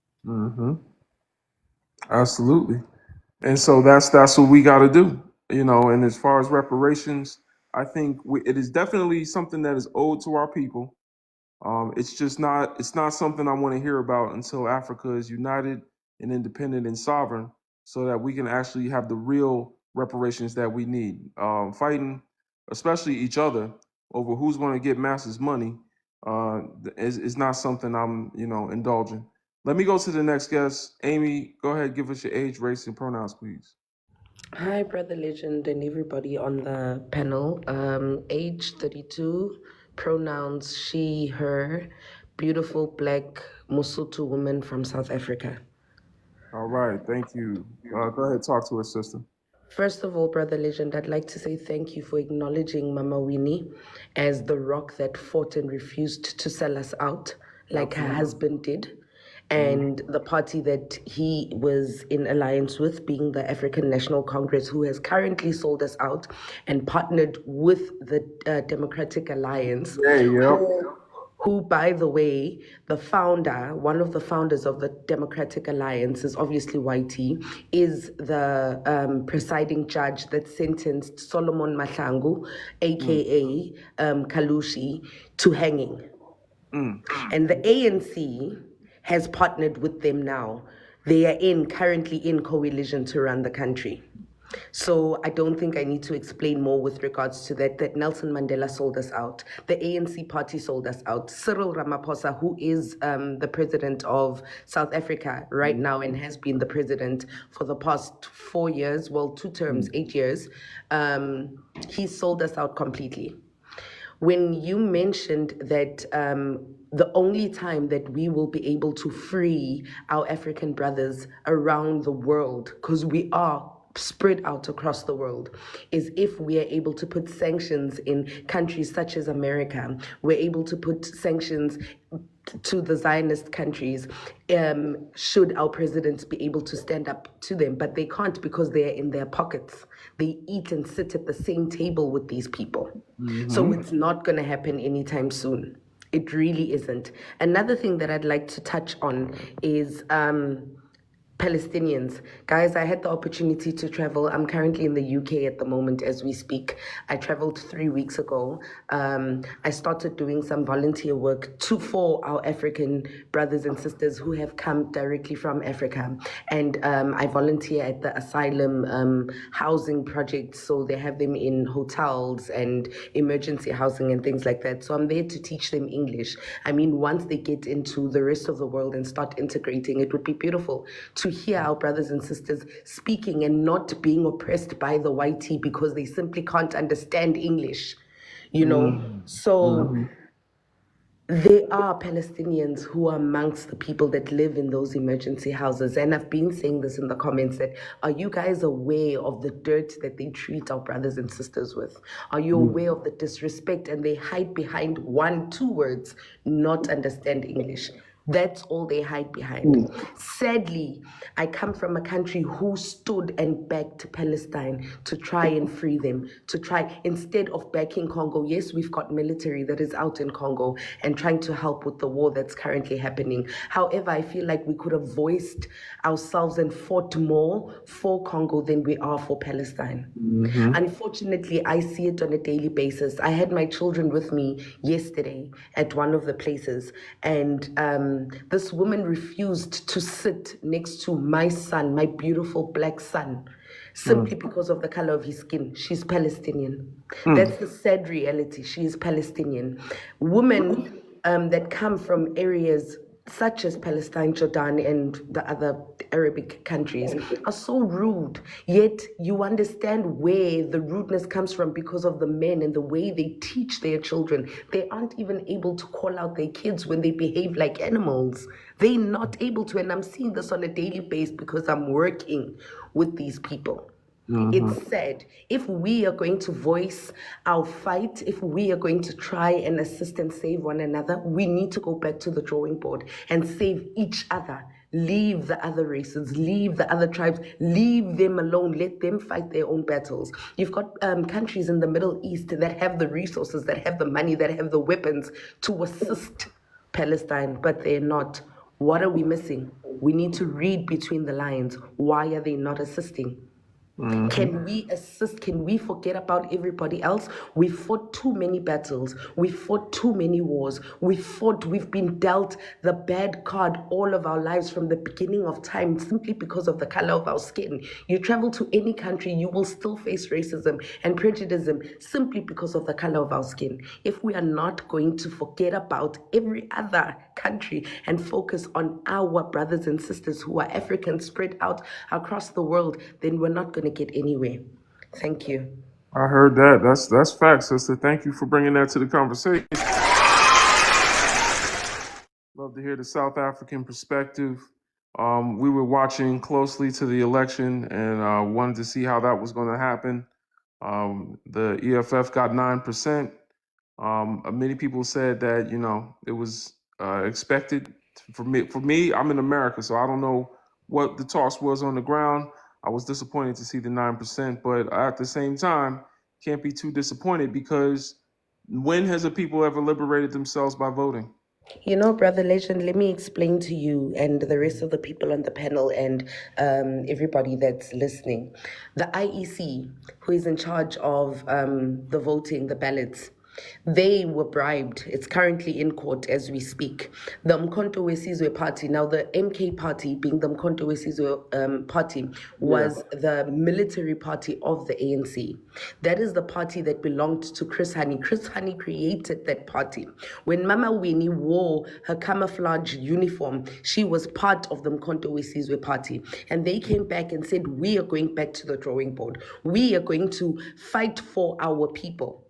Absolutely. And so that's what we got to do, And as far as reparations, I think it is definitely something that is owed to our people. It's not something I want to hear about until Africa is united and independent and sovereign so that we can actually have the real reparations that we need. Fighting, especially each other, over who's going to get masses money is not something I'm, indulging. Let me go to the next guest. Amy, go ahead, give us your age, race, and pronouns, please. Hi, Brother Legend, and everybody on the panel. Age 32, pronouns she, her, beautiful black Mosotho woman from South Africa. All right, thank you. Go ahead, talk to us, sister. First of all, Brother Legend, I'd like to say thank you for acknowledging Mama Winnie as the rock that fought and refused to sell us out, like her husband did. And the party that he was in alliance with, being the African National Congress, who has currently sold us out and partnered with the Democratic Alliance, who, by the way, one of the founders of the Democratic Alliance is obviously YT, is the presiding judge that sentenced Solomon Mahlangu, aka Kalushi, to hanging. And the ANC has partnered with them now They are currently in coalition to run the country. So I don't think I need to explain more with regards to that Nelson Mandela sold us out. The ANC party sold us out. Cyril Ramaphosa, who is the president of South Africa right now and has been the president for the past 4 years, well, 2 terms, 8 years, he sold us out completely. When you mentioned that the only time that we will be able to free our African brothers around the world, because we are spread out across the world, is if we are able to put sanctions in countries such as America. We're able to put sanctions to the Zionist countries, should our presidents be able to stand up to them, but they can't because they are in their pockets. They eat and sit at the same table with these people. So it's not going to happen anytime soon. It really isn't. Another thing that I'd like to touch on is Palestinians. Guys, I had the opportunity to travel. I'm currently in the UK at the moment as we speak. I traveled 3 weeks ago. I started doing some volunteer work for our African brothers and sisters who have come directly from Africa. And I volunteer at the asylum housing project. So they have them in hotels and emergency housing and things like that. So I'm there to teach them English. I mean, once they get into the rest of the world and start integrating, it would be beautiful to hear our brothers and sisters speaking and not being oppressed by the YT because they simply can't understand English, you know? So there are Palestinians who are amongst the people that live in those emergency houses. And I've been saying this in the comments that, are you guys aware of the dirt that they treat our brothers and sisters with? Are you aware of the disrespect? And they hide behind 1-2 words, not understand English. That's all they hide behind. Sadly, I come from a country who stood and backed Palestine to try and free them, instead of backing Congo. Yes, we've got military that is out in Congo and trying to help with the war that's currently happening. However, I feel like we could have voiced ourselves and fought more for Congo than we are for Palestine. Unfortunately, I see it on a daily basis. I had my children with me yesterday at one of the places, and this woman refused to sit next to my son, my beautiful black son, simply because of the color of his skin. She's Palestinian. That's the sad reality. She is Palestinian. Women that come from areas such as Palestine, Jordan, and the other Arabic countries are so rude. Yet you understand where the rudeness comes from because of the men and the way they teach their children. They aren't even able to call out their kids when they behave like animals. They're not able to, and I'm seeing this on a daily basis because I'm working with these people. It's sad. If we are going to voice our fight, if we are going to try and assist and save one another, we need to go back to the drawing board and save each other. Leave the other races, leave the other tribes, leave them alone. Let them fight their own battles. You've got countries in the Middle East that have the resources, that have the money, that have the weapons to assist Palestine, but they're not. What are we missing? We need to read between the lines. Why are they not assisting? Can we assist? Can we forget about everybody else? We fought too many battles. We fought too many wars. We've been dealt the bad card all of our lives from the beginning of time simply because of the color of our skin. You travel to any country, you will still face racism and prejudice simply because of the color of our skin. If we are not going to forget about every other country and focus on our brothers and sisters who are Africans spread out across the world, then we're not going to get anywhere. Thank you. I heard that. That's facts, sister. Thank you for bringing that to the conversation. Love to hear the South African perspective. We were watching closely to the election and wanted to see how that was going to happen. The EFF got 9%. Many people said that, it was expected. For me, I'm in America, so I don't know what the toss was on the ground. I was disappointed to see the 9%, but at the same time, can't be too disappointed because when has a people ever liberated themselves by voting? You know, Brother Legend, let me explain to you and the rest of the people on the panel and everybody that's listening. The IEC, who is in charge of the voting, the ballots, They were bribed. It's currently in court as we speak. The Mkhonto Wesizwe party, now the MK party, being the Mkhonto Wesizwe party, was the military party of the ANC. That is the party that belonged to Chris Hani. Chris Hani created that party. When Mama Winnie wore her camouflage uniform, she was part of the Mkhonto Wesizwe party. And they came back and said, we are going back to the drawing board. We are going to fight for our people.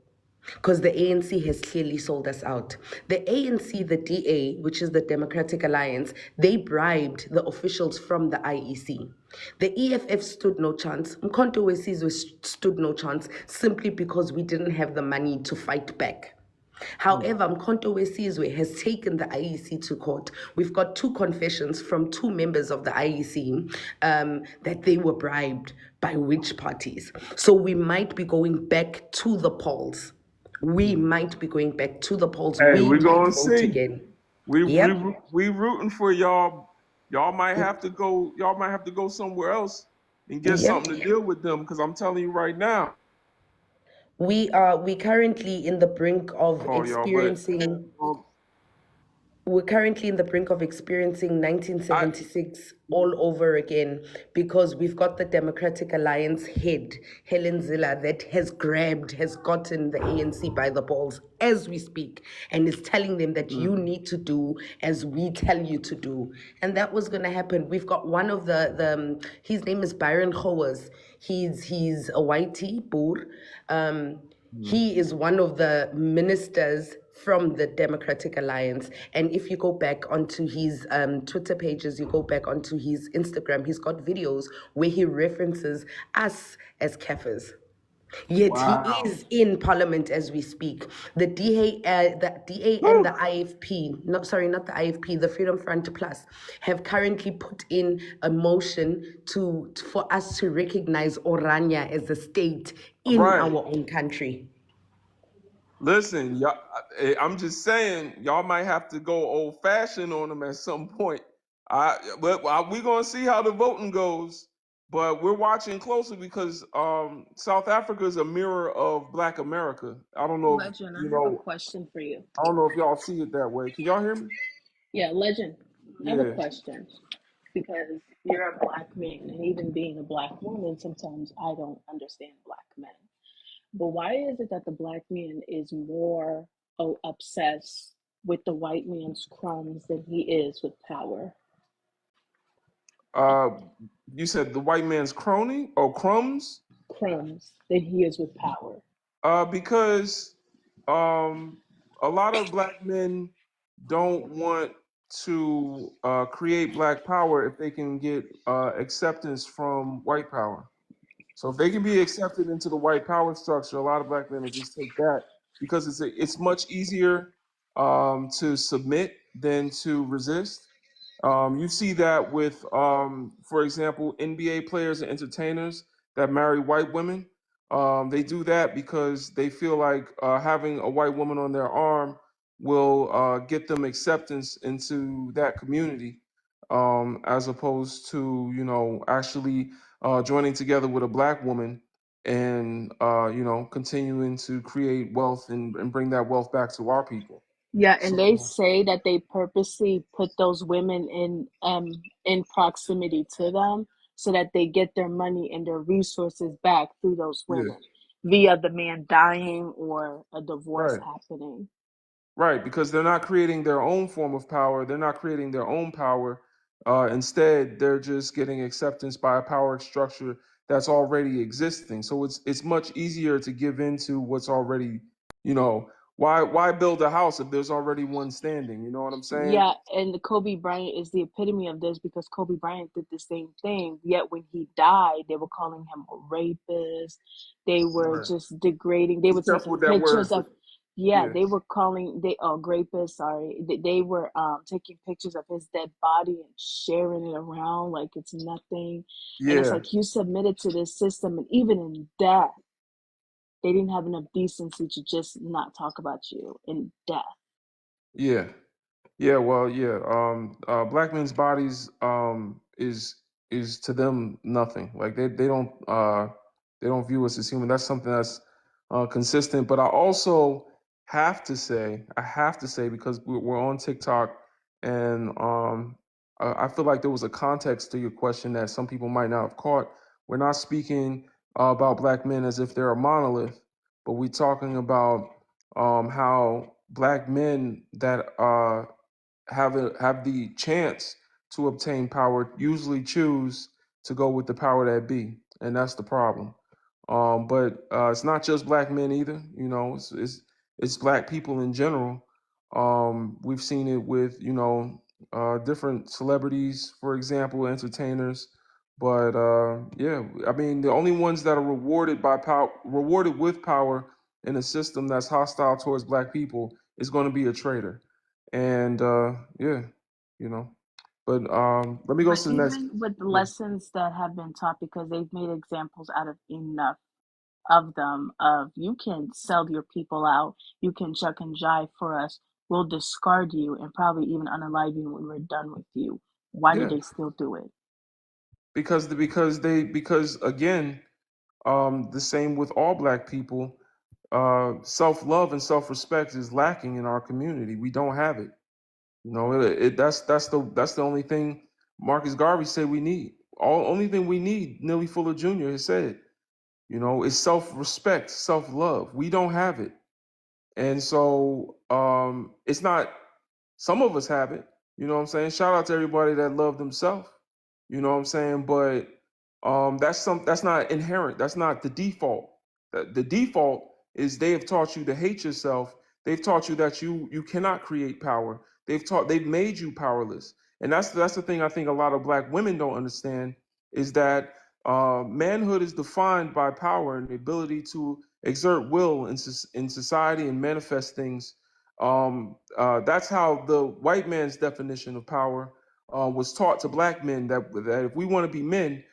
Because the ANC has clearly sold us out. The ANC, the DA, which is the Democratic Alliance, they bribed the officials from the IEC. The EFF stood no chance. Mkhonto Wesizwe stood no chance simply because we didn't have the money to fight back. However, Mkhonto Wesizwe has taken the IEC to court. We've got 2 confessions from 2 members of the IEC that they were bribed by which parties. So we might be going back to the polls. We might be going back to the polls. Hey, We we're might gonna vote see. again. We Yep. rooting for y'all. Y'all might have to go. Y'all might have to go somewhere else and get Yep. something to deal with them. Because I'm telling you right now, We currently in the brink of call y'all. But experiencing. um, We're currently in the brink of experiencing 1976 all over again, because we've got the Democratic Alliance head, Helen Ziller, that has gotten the ANC by the balls as we speak, and is telling them that you need to do as we tell you to do. And that was going to happen. We've got one of his name is Byron Khowers. He's a whitey, Boer. He is one of the ministers from the Democratic Alliance. And if you go back onto his Twitter pages, you go back onto his Instagram, he's got videos where he references us as Kafirs. Yet he is in parliament as we speak. The DA and the IFP, not the IFP, the Freedom Front Plus, have currently put in a motion for us to recognize Orania as a state in our own country. listen, y'all. I'm just saying, y'all might have to go old fashioned on them at some point. We're gonna see how the voting goes. But we're watching closely because South Africa is a mirror of Black America. I don't know if Legend, I you have a know. question for you. I don't know if y'all see it that way. Can y'all hear me? Yeah, Legend, I have a Yeah. question. Because you're a black man, and even being a black woman, sometimes I don't understand black men. But why is it that the black man is more obsessed with the white man's crumbs than he is with power? You said the white man's crony or crumbs? Crumbs than he is with power. Because a lot of black men don't want to create black power if they can get acceptance from white power. So if they can be accepted into the white power structure, a lot of black men will just take that because it's much easier to submit than to resist. You see that with, for example, NBA players and entertainers that marry white women. They do that because they feel like having a white woman on their arm will get them acceptance into that community, as opposed to actually joining together with a black woman and continuing to create wealth and bring that wealth back to our people. Yeah, and they So say that they purposely put those women in proximity to them so that they get their money and their resources back through those yeah, women via the man dying or a divorce right. happening. Right, because they're not creating their own form of power. They're not creating their own power. Instead, they're just getting acceptance by a power structure that's already existing. So it's much easier to give into what's already, why build a house if there's already one standing? You know what I'm saying? Yeah, and the Kobe Bryant is the epitome of this because Kobe Bryant did the same thing. Yet when he died, they were calling him a rapist. They were Right. just degrading. They Be were careful taking with that word. pictures of, yeah, Yeah, they were calling rapist. Sorry, they were taking pictures of his dead body and sharing it around like it's nothing. And it's yeah, like you submitted to this system, and even in death, they didn't have enough decency to just not talk about you in death. yeah. Yeah, well, yeah. Black men's bodies is to them nothing. Like they don't view us as human. That's something that's consistent. But I also I have to say, because we're on TikTok, and I feel like there was a context to your question that some people might not have caught. We're not speaking about black men as if they're a monolith, but we're talking about how black men that have the chance to obtain power usually choose to go with the power that be, and that's the problem. But it's not just black men either. You know, it's black people in general. We've seen it with different celebrities, for example, entertainers. But yeah, I mean, the only ones that are rewarded by power, rewarded with power in a system that's hostile towards black people is going to be a traitor. And yeah, you know. But let me go But to the next. even with the Yeah, lessons that have been taught, because they've made examples out of enough of them, of you can sell your people out, you can chuck and jive for us, we'll discard you and probably even unalive you when we're done with you. Why do yeah, they still do it? because again, the same with all black people. Self-love and self-respect is lacking in our community. We don't have it. You know, that's the only thing Marcus Garvey said we need. Only thing we need, Neely Fuller Jr. has said, is self-respect, self-love. We don't have it. And so it's not, some of us have it, you know what I'm saying? Shout out to everybody that loved themselves, you know what I'm saying? But that's not inherent. That's not the default. The default is they have taught you to hate yourself. They've taught you that you cannot create power. They've made you powerless. And that's the thing I think a lot of black women don't understand is that manhood is defined by power and the ability to exert will in society and manifest things. That's how the white man's definition of power was taught to black men, that if we want to be men,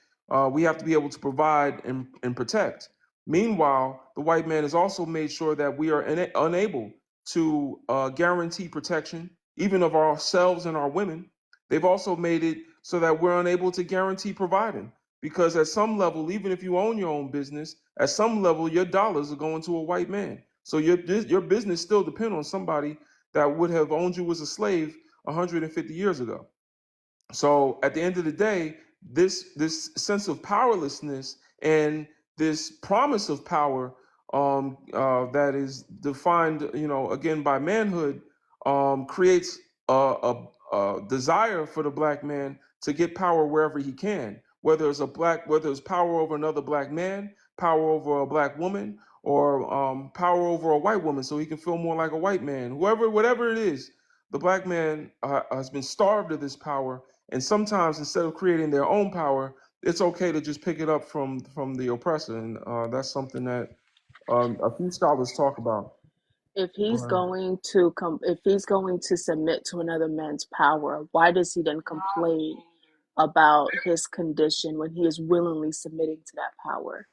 we have to be able to provide and protect. Meanwhile, the white man has also made sure that we are unable to guarantee protection, even of ourselves and our women. They've also made it so that we're unable to guarantee providing. Because at some level, even if you own your own business, at some level, your dollars are going to a white man. So your business still depends on somebody that would have owned you as a slave 150 years ago. So at the end of the day, this sense of powerlessness and this promise of power that is defined, again by manhood, creates a desire for the black man to get power wherever he can, whether it's power over another black man, power over a black woman, or power over a white woman, so he can feel more like a white man. Whatever it is, the black man has been starved of this power, and sometimes instead of creating their own power, it's okay to just pick it up from the oppressor, and that's something that a few scholars talk about. If he's But going to if he's going to submit to another man's power, why does he then complain about his condition when he is willingly submitting to that power?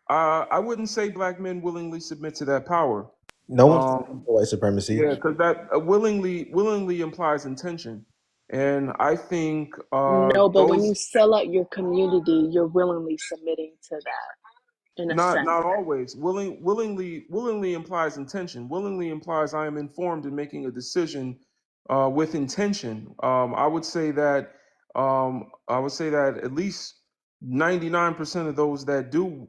I wouldn't say black men willingly submit to that power. No one's fighting Um, for white supremacy. yeah, because that willingly implies intention, and I think No, but when you those. sell out your community, you're willingly submitting to that in a sense. Not always. Willingly implies intention. Willingly implies I am informed in making a decision with intention. I would say that at least 99% of those that do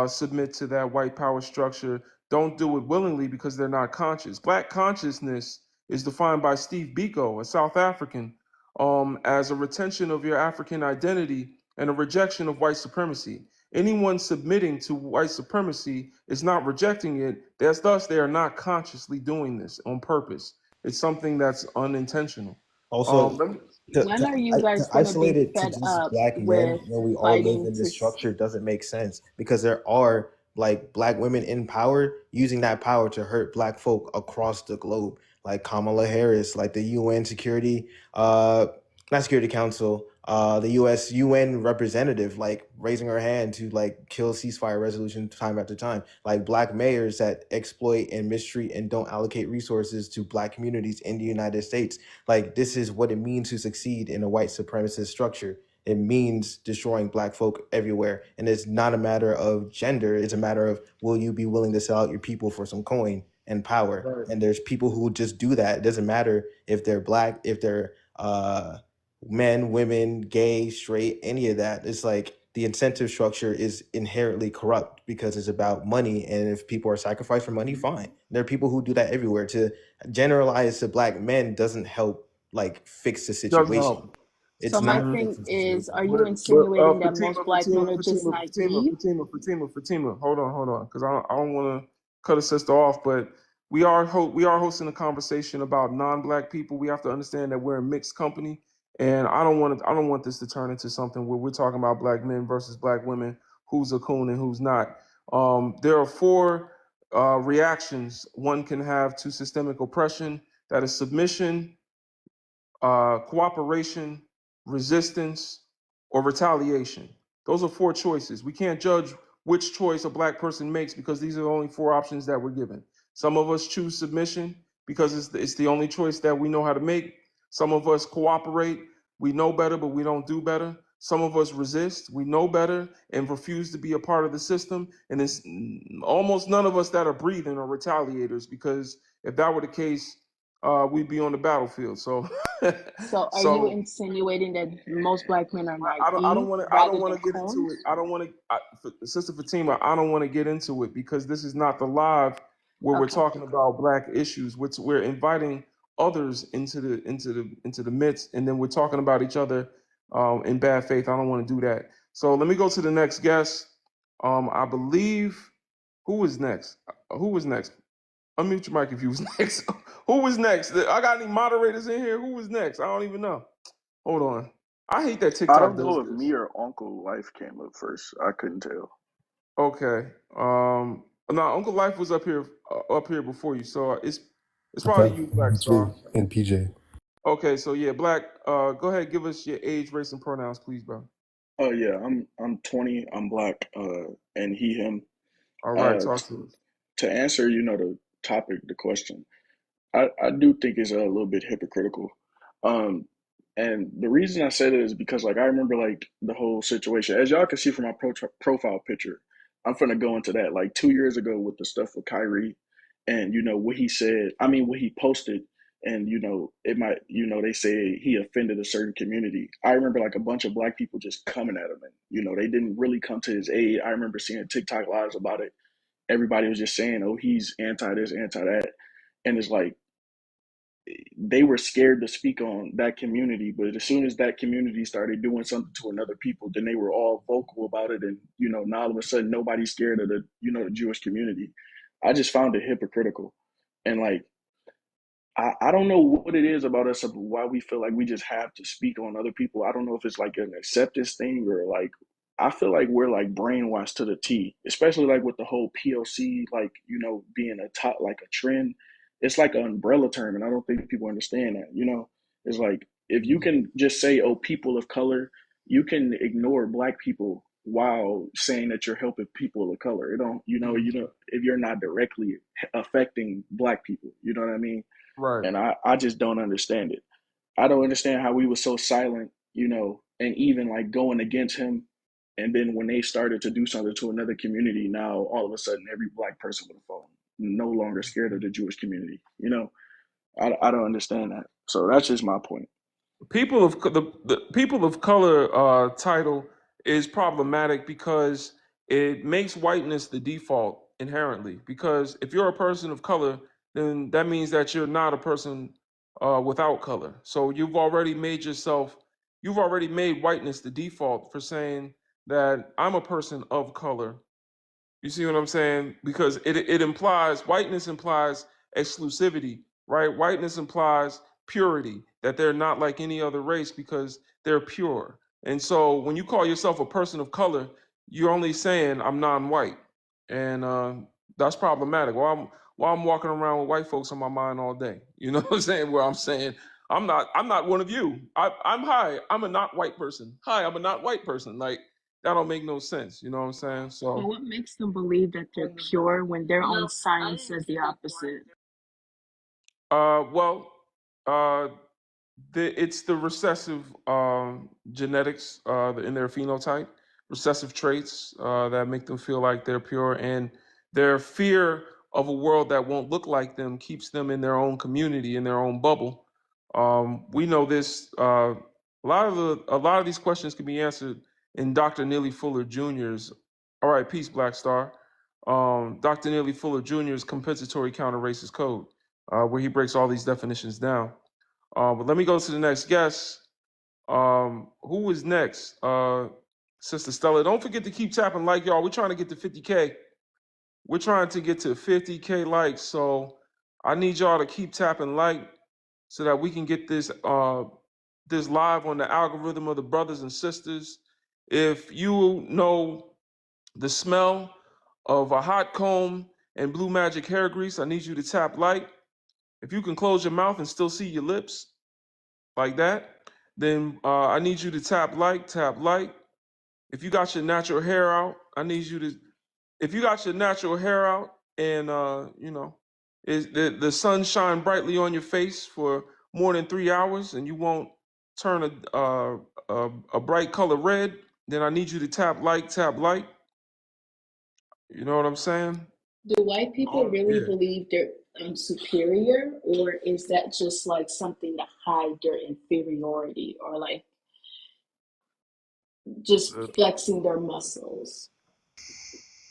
submit to that white power structure don't do it willingly because they're not conscious. Black consciousness is defined by Steve Biko, a South African, as a retention of your African identity and a rejection of white supremacy. Anyone submitting to white supremacy is not rejecting it. Thus, they are not consciously doing this on purpose. It's something that's unintentional. Also, Let me, When are you to guys going to be isolate it to fed just up black men with when we all live fighting in to this structure doesn't make sense, because there are like black women in power using that power to hurt black folk across the globe, like Kamala Harris, like the UN Security not Security Council, the US UN representative, like raising her hand to like kill ceasefire resolution time after time, like black mayors that exploit and mistreat and don't allocate resources to black communities in the United States. Like, this is what it means to succeed in a white supremacist structure. It means destroying black folk everywhere. And it's not a matter of gender. It's a matter of, will you be willing to sell out your people for some coin? and power. And there's people who just do that. It doesn't matter if they're black, if they're men, women, gay, straight, any of that. It's like the incentive structure is inherently corrupt because it's about money. And if people are sacrificed for money, fine. There are people who do that everywhere. To generalize to black men doesn't help like fix the Doesn't situation. help. It's So my not thing fixing the is, situation. are you insinuating that most black men are just naive? Fatima. Hold on, because I don't want to cut a sister off, but we are hosting a conversation about non-black people. We have to understand that we're a mixed company, and I don't want this to turn into something where we're talking about black men versus black women, who's a coon and who's not. There are four reactions one can have to systemic oppression. That is submission, cooperation, resistance, or retaliation. Those are four choices. We can't judge which choice a black person makes because these are the only four options that we're given. Some of us choose submission because it's the only choice that we know how to make. Some of us cooperate. We know better, but we don't do better. Some of us resist. We know better and refuse to be a part of the system. And it's almost none of us that are breathing are retaliators, because if that were the case, we'd be on the battlefield. So, So are you so insinuating that most black men are I don't naive want to rather than get into it. coons? I don't want to, Sister Fatima. I don't want to get into it because this is not the live where we're Okay. talking about black issues. We're inviting others into the midst, and then we're talking about each other in bad faith. I don't want to do that. So let me go to the next guest. I believe who was next? Who was next? Unmute your mic if you was next. Who was next? I got any moderators in here? Who was next? I don't even know. Hold on. I hate that I TikTok don't does know if this. me or Uncle Life came up first. I couldn't tell. Okay. No, Uncle Life was up here before you, so it's probably Okay. you, Black It's me Star. and PJ. Okay, so yeah, Black. Go ahead, give us your age, race, and pronouns, please, bro. Oh yeah, I'm 20. I'm black. And he him. All right, Uh, talk to us. to answer, the topic, the question. I do think it's a little bit hypocritical. Um, and the reason I said it is because like I remember like the whole situation. As y'all can see from my profile picture, I'm finna go into that. Like 2 years ago with the stuff with Kyrie, and what he said. I mean what he posted, and it might they say he offended a certain community. I remember like a bunch of black people just coming at him, and they didn't really come to his aid. I remember seeing TikTok lives about it. Everybody was just saying, "Oh, he's anti this, anti that," and it's like they were scared to speak on that community. But as soon as that community started doing something to another people, then they were all vocal about it. And, now all of a sudden nobody's scared of the Jewish community. I just found it hypocritical. And like, I don't know what it is about us, why we feel like we just have to speak on other people. I don't know if it's like an acceptance thing or like, I feel like we're like brainwashed to the T, especially like with the whole POC, like, being a top, like a trend. It's like an umbrella term. And I don't think people understand that. It's like, if you can just say, oh, people of color, you can ignore black people while saying that you're helping people of color. It don't, if you're not directly affecting black people, you know what I mean? Right. And I just don't understand it. I don't understand how we were so silent, and even like going against him. And then when they started to do something to another community, now all of a sudden every black person with a phone, no longer scared of the Jewish community. I don't understand that. So that's just my point. The people of color title is problematic because it makes whiteness the default inherently. Because if you're a person of color, then that means that you're not a person without color. So you've already made whiteness the default for saying that I'm a person of color. You see what I'm saying? Because it implies, whiteness implies exclusivity, right? Whiteness implies purity, that they're not like any other race because they're pure. And so when you call yourself a person of color, you're only saying I'm non-white. And that's problematic. While I'm walking around with white folks on my mind all day. You know what I'm saying? Where I'm saying I'm not one of you. I'm a not white person. Hi, I'm a not white person. Like, that don't make no sense. You know what I'm saying? But So, what makes them believe that they're pure when their own science says the opposite? well, uh, it's the recessive genetics in their phenotype, recessive traits that make them feel like they're pure, and their fear of a world that won't look like them keeps them in their own community, in their own bubble. We know this. A lot of these questions can be answered in Dr. Neely Fuller Jr.'s. All right, peace, Black Star. Dr. Neely Fuller Jr.'s compensatory counter-racist code, where he breaks all these definitions down. But let me go to the next guest. Who is next? Sister Stella. Don't forget to keep tapping like, y'all. We're trying to get to 50K. We're trying to get to 50K likes. So I need y'all to keep tapping like so that we can get this this live on the algorithm of the brothers and sisters. If you know the smell of a hot comb and blue magic hair grease, I need you to tap like. If you can close your mouth and still see your lips like that, then I need you to tap like, tap like. If you got your natural hair out, I need you to, if you got your natural hair out and, you know, is the sun shine brightly on your face for more than 3 hours and you won't turn a bright color red, then I need you to tap like, tap like. You know what I'm saying? Do white people really believe they're superior, or is that just like something to hide their inferiority, or like just flexing their muscles?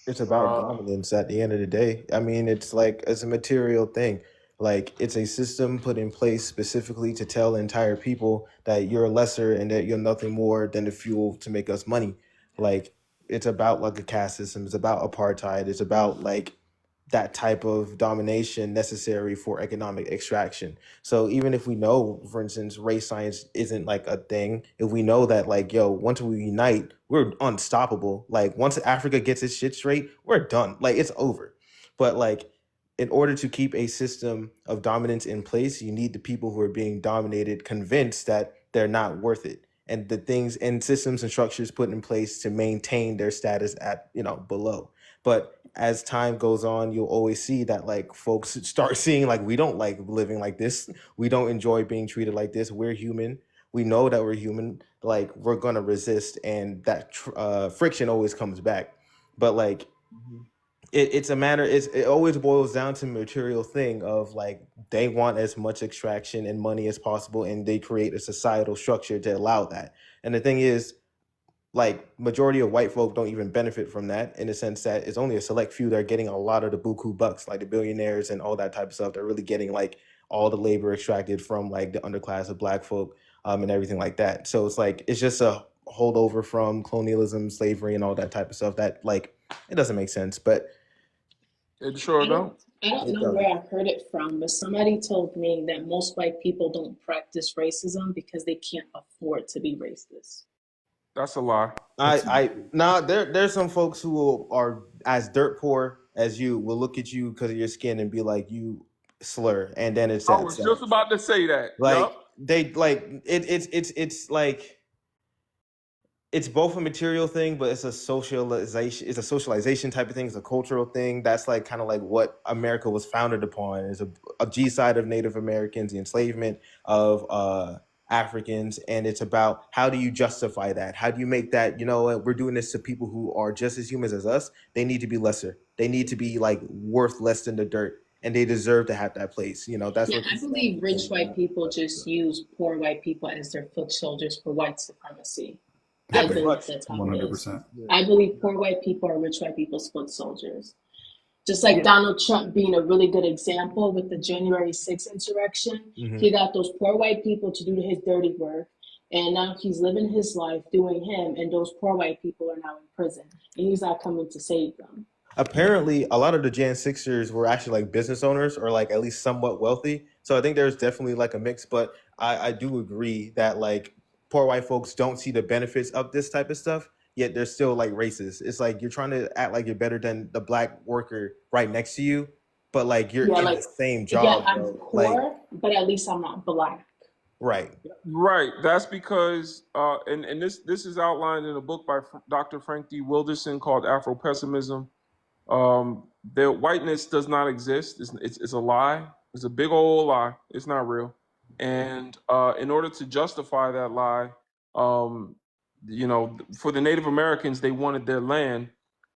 It's about dominance at the end of the day. I mean, it's like it's a material thing. Like it's a system put in place specifically to tell entire people that you're lesser and that you're nothing more than the fuel to make us money. Like it's about like a caste system. It's about apartheid. It's about like that type of domination necessary for economic extraction. So even if we know, for instance, race science isn't like a thing, if we know that like, yo, once we unite, we're unstoppable. Like once Africa gets its shit straight, we're done. Like it's over. But like in order to keep a system of dominance in place, you need the people who are being dominated convinced that they're not worth it. And the things and systems and structures put in place to maintain their status at, below. But as time goes on, you'll always see that like folks start seeing like we don't like living like this. We don't enjoy being treated like this. We're human. We know that we're human. Like we're gonna resist, and that friction always comes back. But like it's a matter. It always boils down to material thing of like they want as much extraction and money as possible, and they create a societal structure to allow that. And the thing is, like majority of white folk don't even benefit from that in the sense that it's only a select few that are getting a lot of the buku bucks, like the billionaires and all that type of stuff. They're really getting like all the labor extracted from like the underclass of black folk and everything like that. So it's like it's just a holdover from colonialism, slavery, and all that type of stuff that like it doesn't make sense, but it sure don't. I don't know where I heard it from, but somebody told me that most white people don't practice racism because they can't afford to be racist. That's a lie. There's some folks who are as dirt poor as you will look at you because of your skin and be like you slur, and then it's I was just about to say that. Like yep. they like it's like it's both a material thing, but it's a socialization. It's a socialization type of thing. It's a cultural thing. That's like kind of like what America was founded upon. Is a genocide of Native Americans, the enslavement of Africans, and it's about how do you justify that? How do you make that? We're doing this to people who are just as humans as us. They need to be lesser. They need to be like worth less than the dirt, and they deserve to have that place. That's what I believe rich white people just use poor white people as their foot soldiers for white supremacy. Yeah, I believe that's how 100%. I believe poor white people are rich white people's foot soldiers. Just like Donald Trump being a really good example with the January 6th insurrection. Mm-hmm. He got those poor white people to do his dirty work. And now he's living his life doing him. And those poor white people are now in prison. And he's not coming to save them. Apparently, a lot of the Jan 6ers were actually like business owners or like at least somewhat wealthy. So I think there's definitely like a mix. But I do agree that like poor white folks don't see the benefits of this type of stuff, yet they're still like racist. It's like you're trying to act like you're better than the black worker right next to you, but like you're in the same job. Yeah, I'm poor, but at least I'm not black. Right. That's because, and this is outlined in a book by Dr. Frank D. Wilderson called Afro-Pessimism. The whiteness does not exist. It's a lie. It's a big old lie. It's not real. And in order to justify that lie, for the Native Americans, they wanted their land.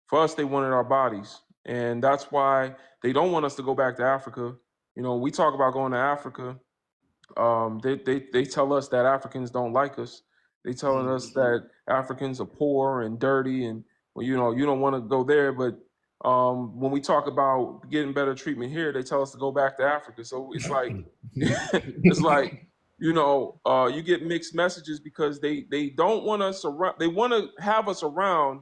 For us, they wanted our bodies. And that's why they don't want us to go back to Africa. You know, we talk about going to Africa. They tell us that Africans don't like us. They telling us that Africans are poor and dirty, and well, you know, you don't want to go there. But when we talk about getting better treatment here, they tell us to go back to Africa. So it's like, it's like, you know, you get mixed messages because they don't want us around. They want to have us around,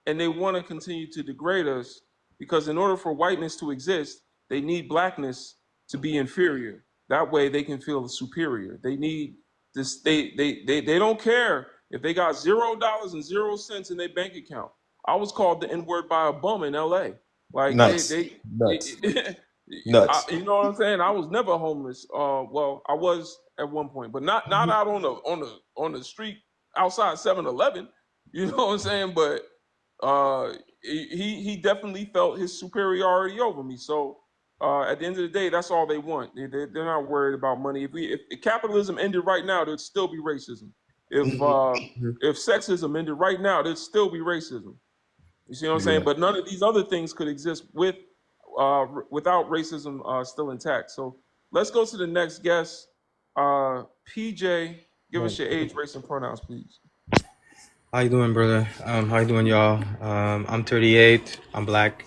and they want to continue to degrade us because in order for whiteness to exist, they need blackness to be inferior. That way they can feel superior. They need this. They don't care if they got $0 and 0 cents in their bank account. I was called the N-word by a bum in LA. Like Nuts. Nuts. you know what I'm saying? I was never homeless. Well, I was at one point, but not out on the street outside 7-Eleven. You know what I'm saying? But he definitely felt his superiority over me. So at the end of the day, that's all they want. They're not worried about money. If capitalism ended right now, there'd still be racism. If sexism ended right now, there'd still be racism. You see what I'm saying? But none of these other things could exist without racism still intact. So let's go to the next guest. PJ, give us your age, race, and pronouns, please. How you doing, brother? How you doing, y'all? I'm 38. I'm black.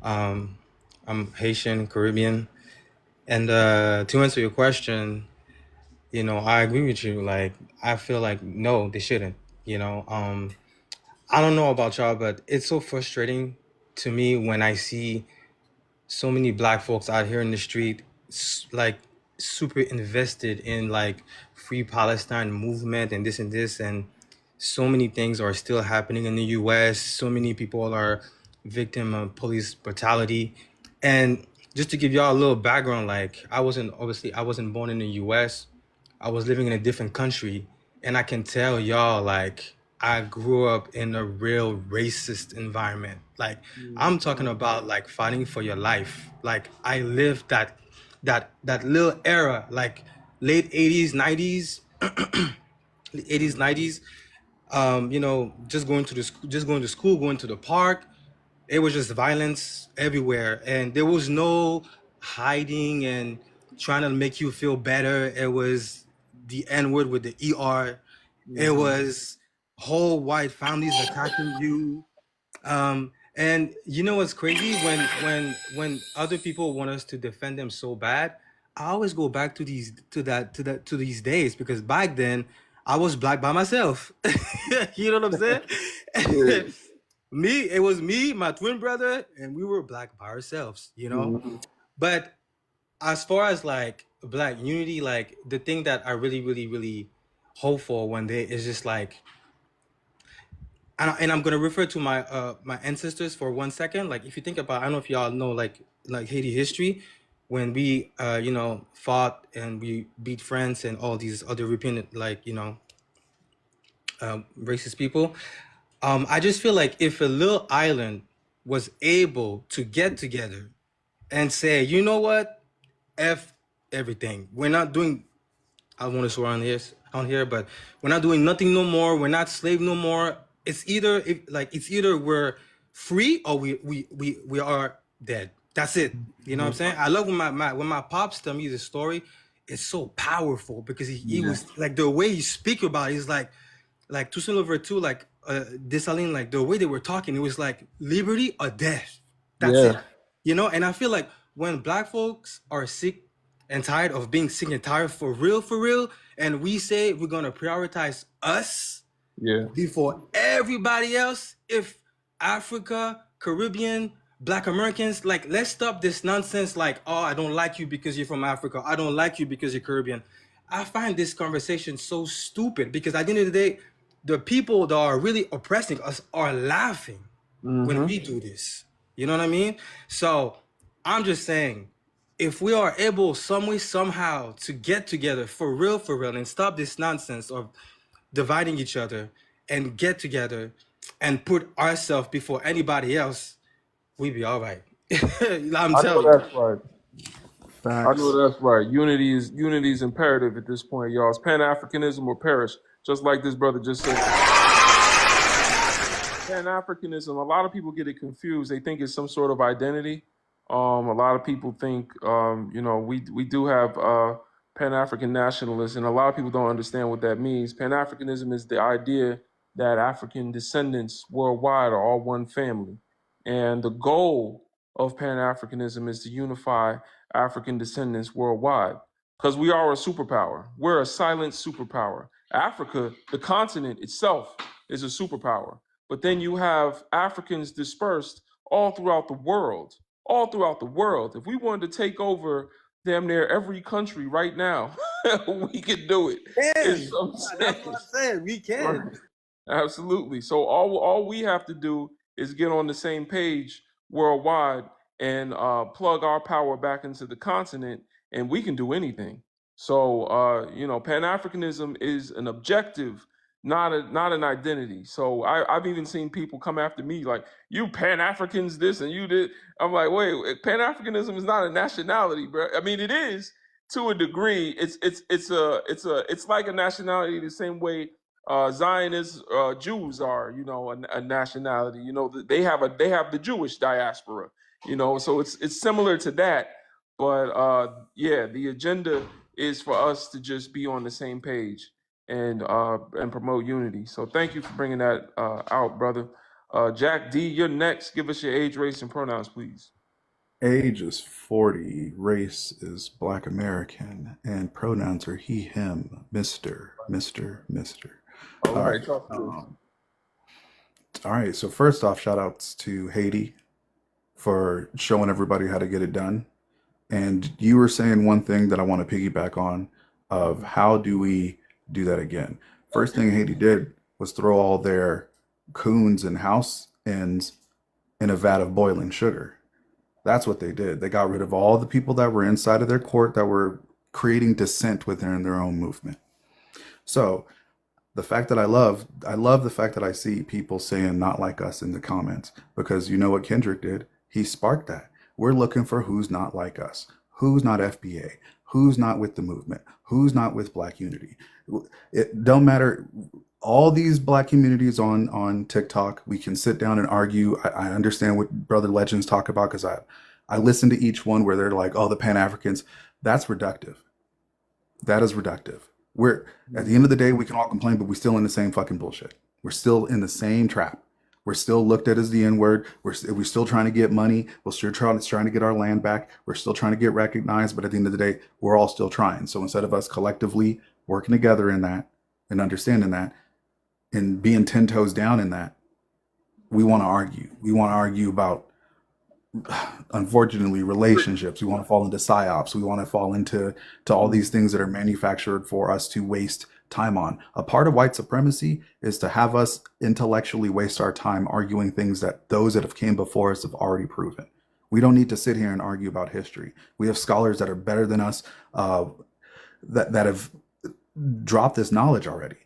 I'm Haitian, Caribbean. And to answer your question, you know, I agree with you. Like, I feel like, no, they shouldn't. You know, I don't know about y'all, but it's so frustrating to me when I see so many black folks out here in the street, like super invested in like free Palestine movement and this, and so many things are still happening in the US. So many people are victim of police brutality. And just to give y'all a little background, like I wasn't born in the US. I was living in a different country, and I can tell y'all, like, I grew up in a real racist environment. Like, I'm talking about like fighting for your life. Like, I lived that little era, like late 80s, 90s, 80s, 90s. You know, just going to school, going to the park. It was just violence everywhere, and there was no hiding and trying to make you feel better. It was the N-word with the ER. It was whole white families attacking you. And you know what's crazy? When other people want us to defend them so bad, I always go back to these days, because back then I was black by myself. You know what I'm saying? It was me, my twin brother, and we were black by ourselves, you know? But as far as like black unity, like the thing that I really, really, really hope for one day is just like, and I'm gonna refer to my my ancestors for 1 second. Like, if you think about, I don't know if y'all know like Haiti history, when we you know, fought and we beat France and all these other European, like, you know, racist people. I just feel like if a little island was able to get together and say, you know what, F everything. We're not doing, I want to swear on here, but we're not doing nothing no more. We're not slave no more. It's either we're free or we are dead. That's it. You know what I'm saying? I love when my pops tell me this story. It's so powerful because he was like, the way he speak about it is like Toussaint Louverture, like Dessalines, like the way they were talking, it was like liberty or death. That's it. You know, and I feel like when black folks are sick and tired of being sick and tired for real, and we say we're gonna prioritize us before everybody else, if Africa, Caribbean, Black Americans, like, let's stop this nonsense. Like, oh, I don't like you because you're from Africa. I don't like you because you're Caribbean. I find this conversation so stupid, because at the end of the day, the people that are really oppressing us are laughing when we do this. You know what I mean? So I'm just saying, if we are able some way, somehow to get together for real, and stop this nonsense of dividing each other and get together and put ourselves before anybody else, we be all right. I'm telling you. That's right. I know that's right. Unity is imperative at this point, y'all. It's Pan-Africanism or perish, just like this brother just said. Pan-Africanism, a lot of people get it confused. They think it's some sort of identity. A lot of people think, we do have Pan-African nationalists, and a lot of people don't understand what that means. Pan-Africanism is the idea that African descendants worldwide are all one family. And the goal of Pan-Africanism is to unify African descendants worldwide because we are a superpower. We're a silent superpower. Africa, the continent itself, is a superpower. But then you have Africans dispersed all throughout the world, all throughout the world. If we wanted to take over damn near every country right now, we could do it. It's what I'm That's what saying. I said. We can. Right. Absolutely. So all we have to do is get on the same page worldwide and plug our power back into the continent, and we can do anything. So Pan-Africanism is an objective, not an identity. So I've even seen people come after me like, you Pan-Africans this and you did. I'm like, wait, Pan-Africanism is not a nationality, bro. I mean, it is to a degree. It's like a nationality the same way Zionist Jews are, a nationality. They have the Jewish diaspora. So it's similar to that. But the agenda is for us to just be on the same page and promote unity. So thank you for bringing that out, brother. Jack D, you're next. Give us your age, race, and pronouns, please. Age is 40, race is Black American, and pronouns are he, him, Mr. All right, talk to us. All right, so first off, shout outs to Haiti for showing everybody how to get it done. And you were saying one thing that I want to piggyback on of how do we do that again? First thing Haiti did was throw all their coons and house ends in a vat of boiling sugar. That's what they did. They got rid of all the people that were inside of their court that were creating dissent within their own movement. So the fact that I love the fact that I see people saying not like us in the comments, because you know what Kendrick did? He sparked that. We're looking for who's not like us, who's not FBA, who's not with the movement, who's not with Black Unity. It don't matter. All these Black communities on TikTok, we can sit down and argue. I understand what Brother Legends talk about because I listen to each one where they're like, oh, the Pan-Africans. That's reductive. That is reductive. We're at the end of the day, we can all complain, but we're still in the same fucking bullshit. We're still in the same trap. We're still looked at as the N-word. We're still trying to get money. We're still trying to get our land back. We're still trying to get recognized. But at the end of the day, we're all still trying. So instead of us collectively working together in that and understanding that and being 10 toes down in that, we want to argue. We want to argue about, unfortunately, relationships. We want to fall into psyops. We want to fall into all these things that are manufactured for us to waste time on. A part of white supremacy is to have us intellectually waste our time arguing things that those that have came before us have already proven. We don't need to sit here and argue about history. We have scholars that are better than us that have dropped this knowledge already.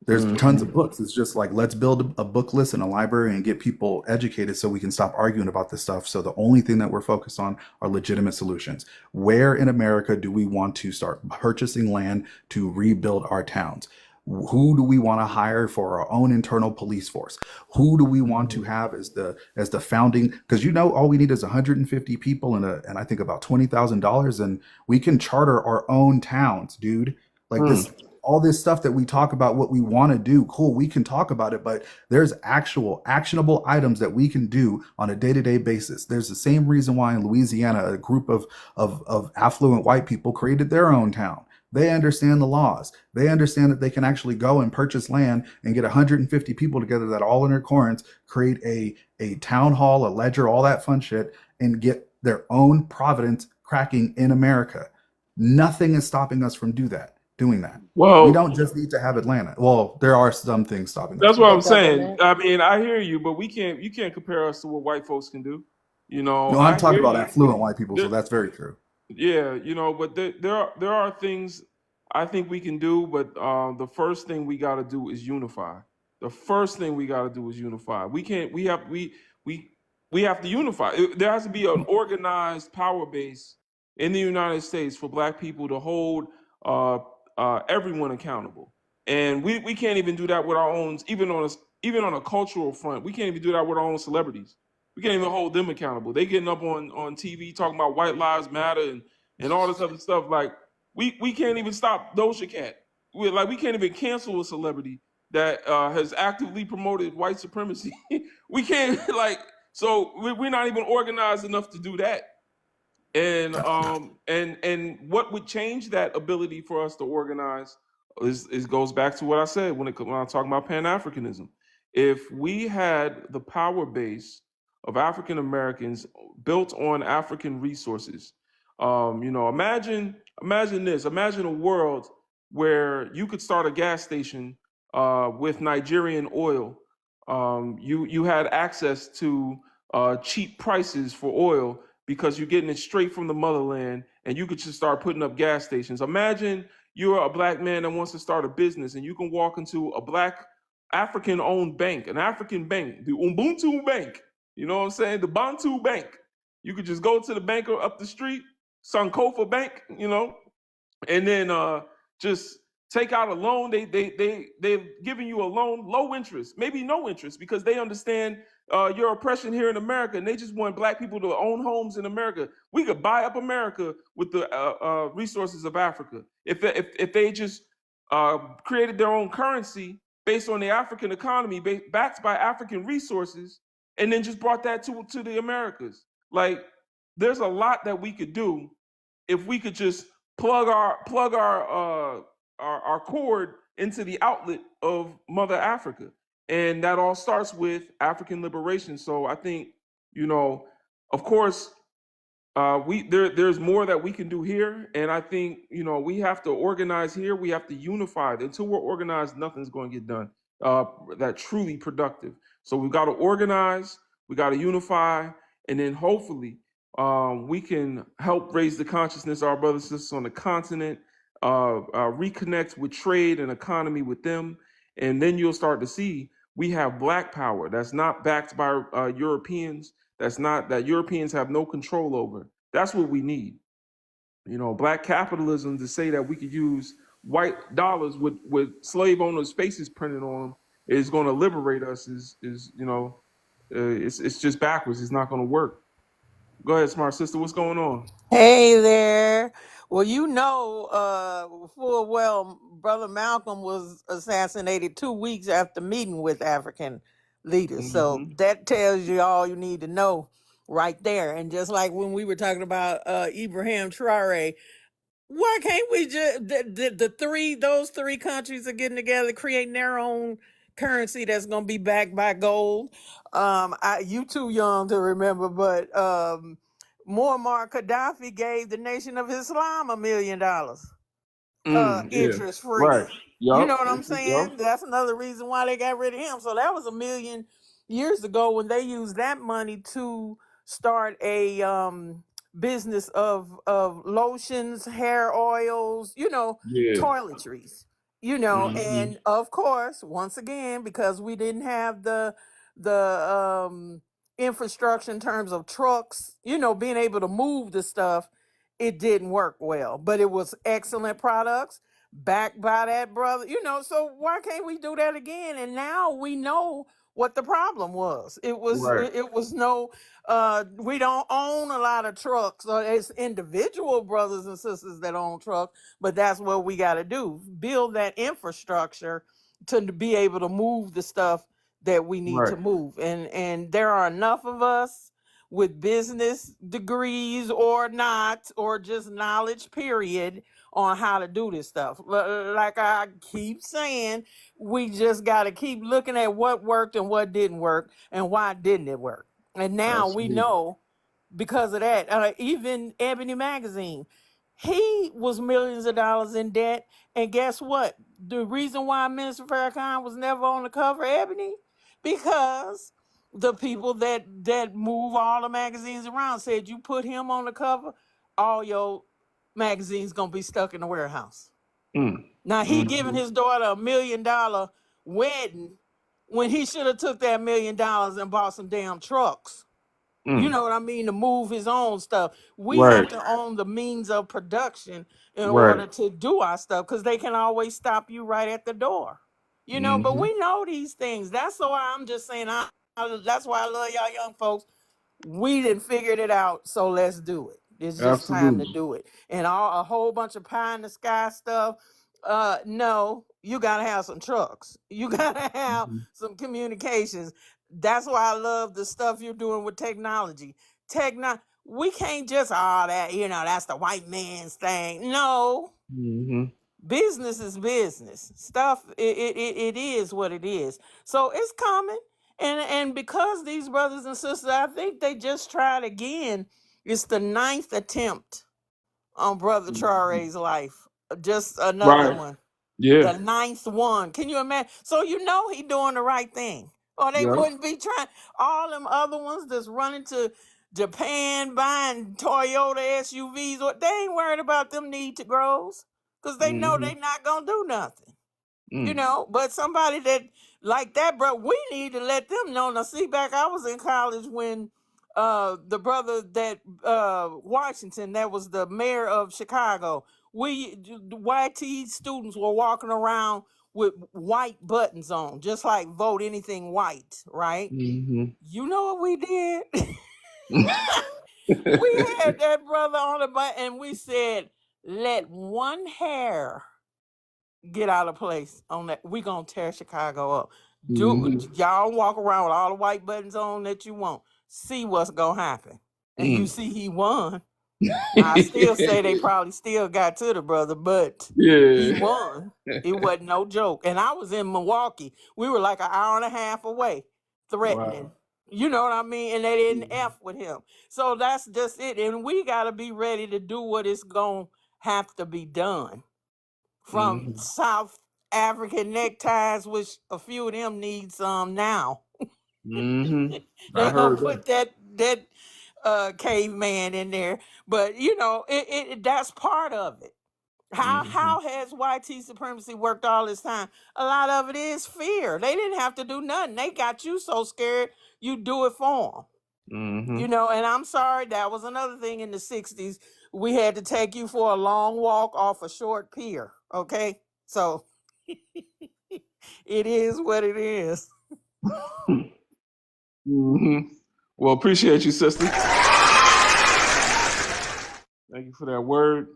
There's tons of books. It's just like, let's build a book list and a library and get people educated so we can stop arguing about this stuff. So the only thing that we're focused on are legitimate solutions. Where in America do we want to start purchasing land to rebuild our towns? Who do we want to hire for our own internal police force? Who do we want to have as the founding? Because all we need is 150 people and I think about $20,000, and we can charter our own towns, dude. Like this. All this stuff that we talk about, what we want to do, cool, we can talk about it, but there's actual actionable items that we can do on a day-to-day basis. There's the same reason why in Louisiana, a group of affluent white people created their own town. They understand the laws. They understand that they can actually go and purchase land and get 150 people together that all in accordance, create a town hall, a ledger, all that fun shit, and get their own providence cracking in America. Nothing is stopping us from doing that. Well, we don't just need to have Atlanta. Well, there are some things stopping us. That's what I'm saying. I mean, I hear you, but you can't compare us to what white folks can do. No, I'm talking about affluent white people, so that's very true. Yeah, but there are things I think we can do, but the first thing we got to do is unify. The first thing we got to do is unify. We have to unify. There has to be an organized power base in the United States for Black people to hold everyone accountable. And we can't even do that with our own, even on even on a cultural front, we can't even do that with our own celebrities. We can't even hold them accountable. They getting up on TV talking about white lives matter and all this other stuff. Like we can't even stop Doja Cat. We can't even cancel a celebrity that has actively promoted white supremacy. We can't so we're not even organized enough to do that. And what would change that ability for us to organize is goes back to what I said when I'm talking about Pan-Africanism. If we had the power base of African Americans built on African resources, imagine this. Imagine a world where you could start a gas station with Nigerian oil. You had access to cheap prices for oil because you're getting it straight from the motherland, and you could just start putting up gas stations. Imagine you're a black man that wants to start a business, and you can walk into a black African-owned bank, an African bank, the Ubuntu Bank. You know what I'm saying? The Bantu Bank. You could just go to the banker up the street, Sankofa Bank, and then just take out a loan. They're giving you a loan, low interest, maybe no interest, because they understand your oppression here in America, and they just want black people to own homes in America. We could buy up America with the resources of Africa if they just created their own currency based on the African economy, backed by African resources, and then just brought that to the Americas. Like, there's a lot that we could do if we could just plug our cord into the outlet of Mother Africa. And that all starts with African liberation. So I think, of course, there's more that we can do here, and I think we have to organize here. We have to unify. Until we're organized, nothing's going to get done that truly productive. So we've got to organize, we got to unify, and then hopefully we can help raise the consciousness of our brothers and sisters on the continent, reconnect with trade and economy with them, and then you'll start to see we have black power that's not backed by Europeans. That Europeans have no control over. That's what we need. Black capitalism, to say that we could use white dollars with slave owners' faces printed on them is going to liberate us it's just backwards. It's not going to work. Go ahead, smart sister. What's going on? Hey there. Well, full well, Brother Malcolm was assassinated 2 weeks after meeting with African leaders. So that tells you all you need to know right there. And just like when we were talking about Ibrahim Traore, why can't we just those three countries are getting together, creating their own currency that's gonna be backed by gold? You too young to remember, but Muammar Gaddafi gave the Nation of Islam $1 million, Yeah. interest free. Right. You Yup. know what I'm saying? Yup. That's another reason why they got rid of him. So that was $1 million years ago when they used that money to start a business of lotions, hair oils, Yeah. toiletries. And of course, once again, because we didn't have the infrastructure in terms of trucks, being able to move the stuff, it didn't work well. But it was excellent products backed by that brother, so why can't we do that again? And now we know what the problem was. It was Right. it was no we don't own a lot of trucks. It's individual brothers and sisters that own trucks, but that's what we got to do. Build that infrastructure to be able to move the stuff that we need to move. And there are enough of us with business degrees or not, or just knowledge period, on how to do this stuff. Like I keep saying, we just got to keep looking at what worked and what didn't work and why didn't it work. And now we know because of that. Even Ebony Magazine, he was millions of dollars in debt. And guess what? The reason why Minister Farrakhan was never on the cover, Ebony, because the people that move all the magazines around said, you put him on the cover, all your magazines gonna be stuck in the warehouse. Now he giving his daughter $1 million wedding when he should have took that $1 million and bought some damn trucks. You know what I mean? To move his own stuff. We have to own the means of production in order to do our stuff, because they can always stop you right at the door. You know, but we know these things. That's why I'm just saying, that's why I love y'all young folks. We done figured it out, so let's do it. It's just time to Absolutely. do it. And a whole bunch of pie in the sky stuff. No, you gotta have some trucks. You gotta have some communications. That's why I love the stuff you're doing with technology. We can't just that, that's the white man's thing. No, business is business. Stuff it is what it is. So it's coming. And because these brothers and sisters, I think they just tried again. It's the 9th attempt on Brother Traore's life. Just another Right. one. Yeah. The 9th one. Can you imagine? So he doing the right thing. Or they Yeah. wouldn't be trying. All them other ones that's running to Japan buying Toyota SUVs, or they ain't worried about them need to grows. Because they know they not gonna do nothing. But somebody that like that, bro, we need to let them know. Now, see, back I was in college when the brother that Washington, that was the mayor of Chicago, the YT students were walking around with white buttons on, just like vote anything white, right? You know what we did? We had that brother on the button and we said, let one hair get out of place on that. We gonna tear Chicago up. Y'all walk around with all the white buttons on that you want. See what's gonna happen. And you see he won. I still say they probably still got to the brother, but he won. It wasn't no joke. And I was in Milwaukee. We were like an hour and a half away, threatening. Wow. You know what I mean? And they didn't F with him. So that's just it. And we gotta be ready to do what is gonna have to be done. From South African neckties, which a few of them need some now. I They gonna heard that. put that caveman in there, but that's part of it. How has YT supremacy worked all this time? A lot of it is fear. They didn't have to do nothing. They got you so scared you do it for them. And I'm sorry, that was another thing in the 60s. We had to take you for a long walk off a short pier. Okay, so it is what it is. Well, appreciate you, sister. Thank you for that word.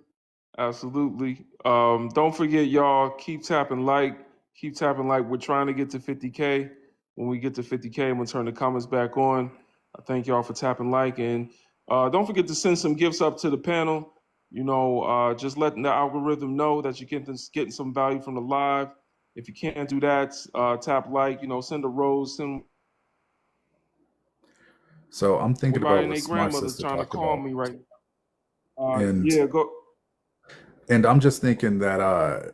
Absolutely. Don't forget, y'all, keep tapping like. Keep tapping like. We're trying to get to 50K. When we get to 50K, I'm going to turn the comments back on. I thank y'all for tapping like. And don't forget to send some gifts up to the panel. Just letting the algorithm know that you're getting some value from the live. If you can't do that, tap like, send a rose, send So I'm thinking everybody about and what their Smart grandmother's Sister trying to talked call about. me right And yeah, go. and I'm just thinking that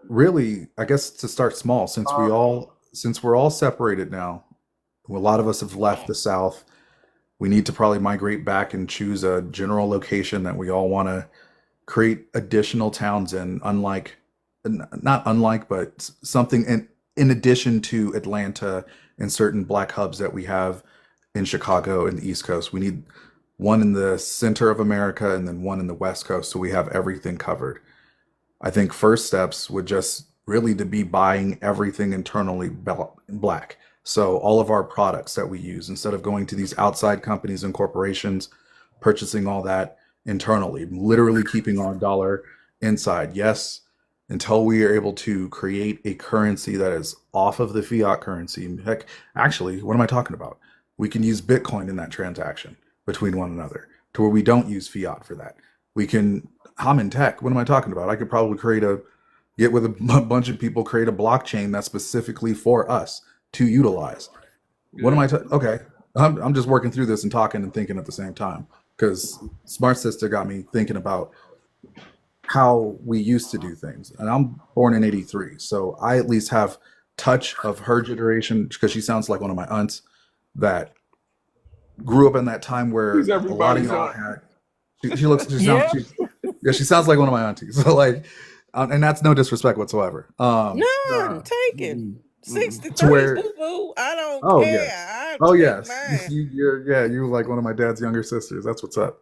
really, I guess to start small, since we're all separated now, a lot of us have left the South. We need to probably migrate back and choose a general location that we all want to create additional towns in, not unlike, but something in addition to Atlanta and certain black hubs that we have in Chicago and the East Coast. We need one in the center of America and then one in the West Coast, so we have everything covered. I think first steps would just really to be buying everything internally black. So all of our products that we use, instead of going to these outside companies and corporations, purchasing all that internally, literally keeping our dollar inside. Yes, until we are able to create a currency that is off of the fiat currency. Heck, actually, what am I talking about? We can use Bitcoin in that transaction between one another to where we don't use fiat for that. We can, I'm in tech. What am I talking about? I could probably get with a bunch of people, create a blockchain that's specifically for us to utilize. What am I? Okay, I'm just working through this and talking and thinking at the same time because Smart Sister got me thinking about how we used to do things. And I'm born in '83, so I at least have touch of her generation because she sounds like one of my aunts that grew up in that time where He's a lot of everybody's y'all aunt. had. She sounds like one of my aunties. So like, and that's no disrespect whatsoever. None taken. To 63, where, boo boo. I don't oh care. yes, I oh take yes, mine. you're like one of my dad's younger sisters. That's what's up.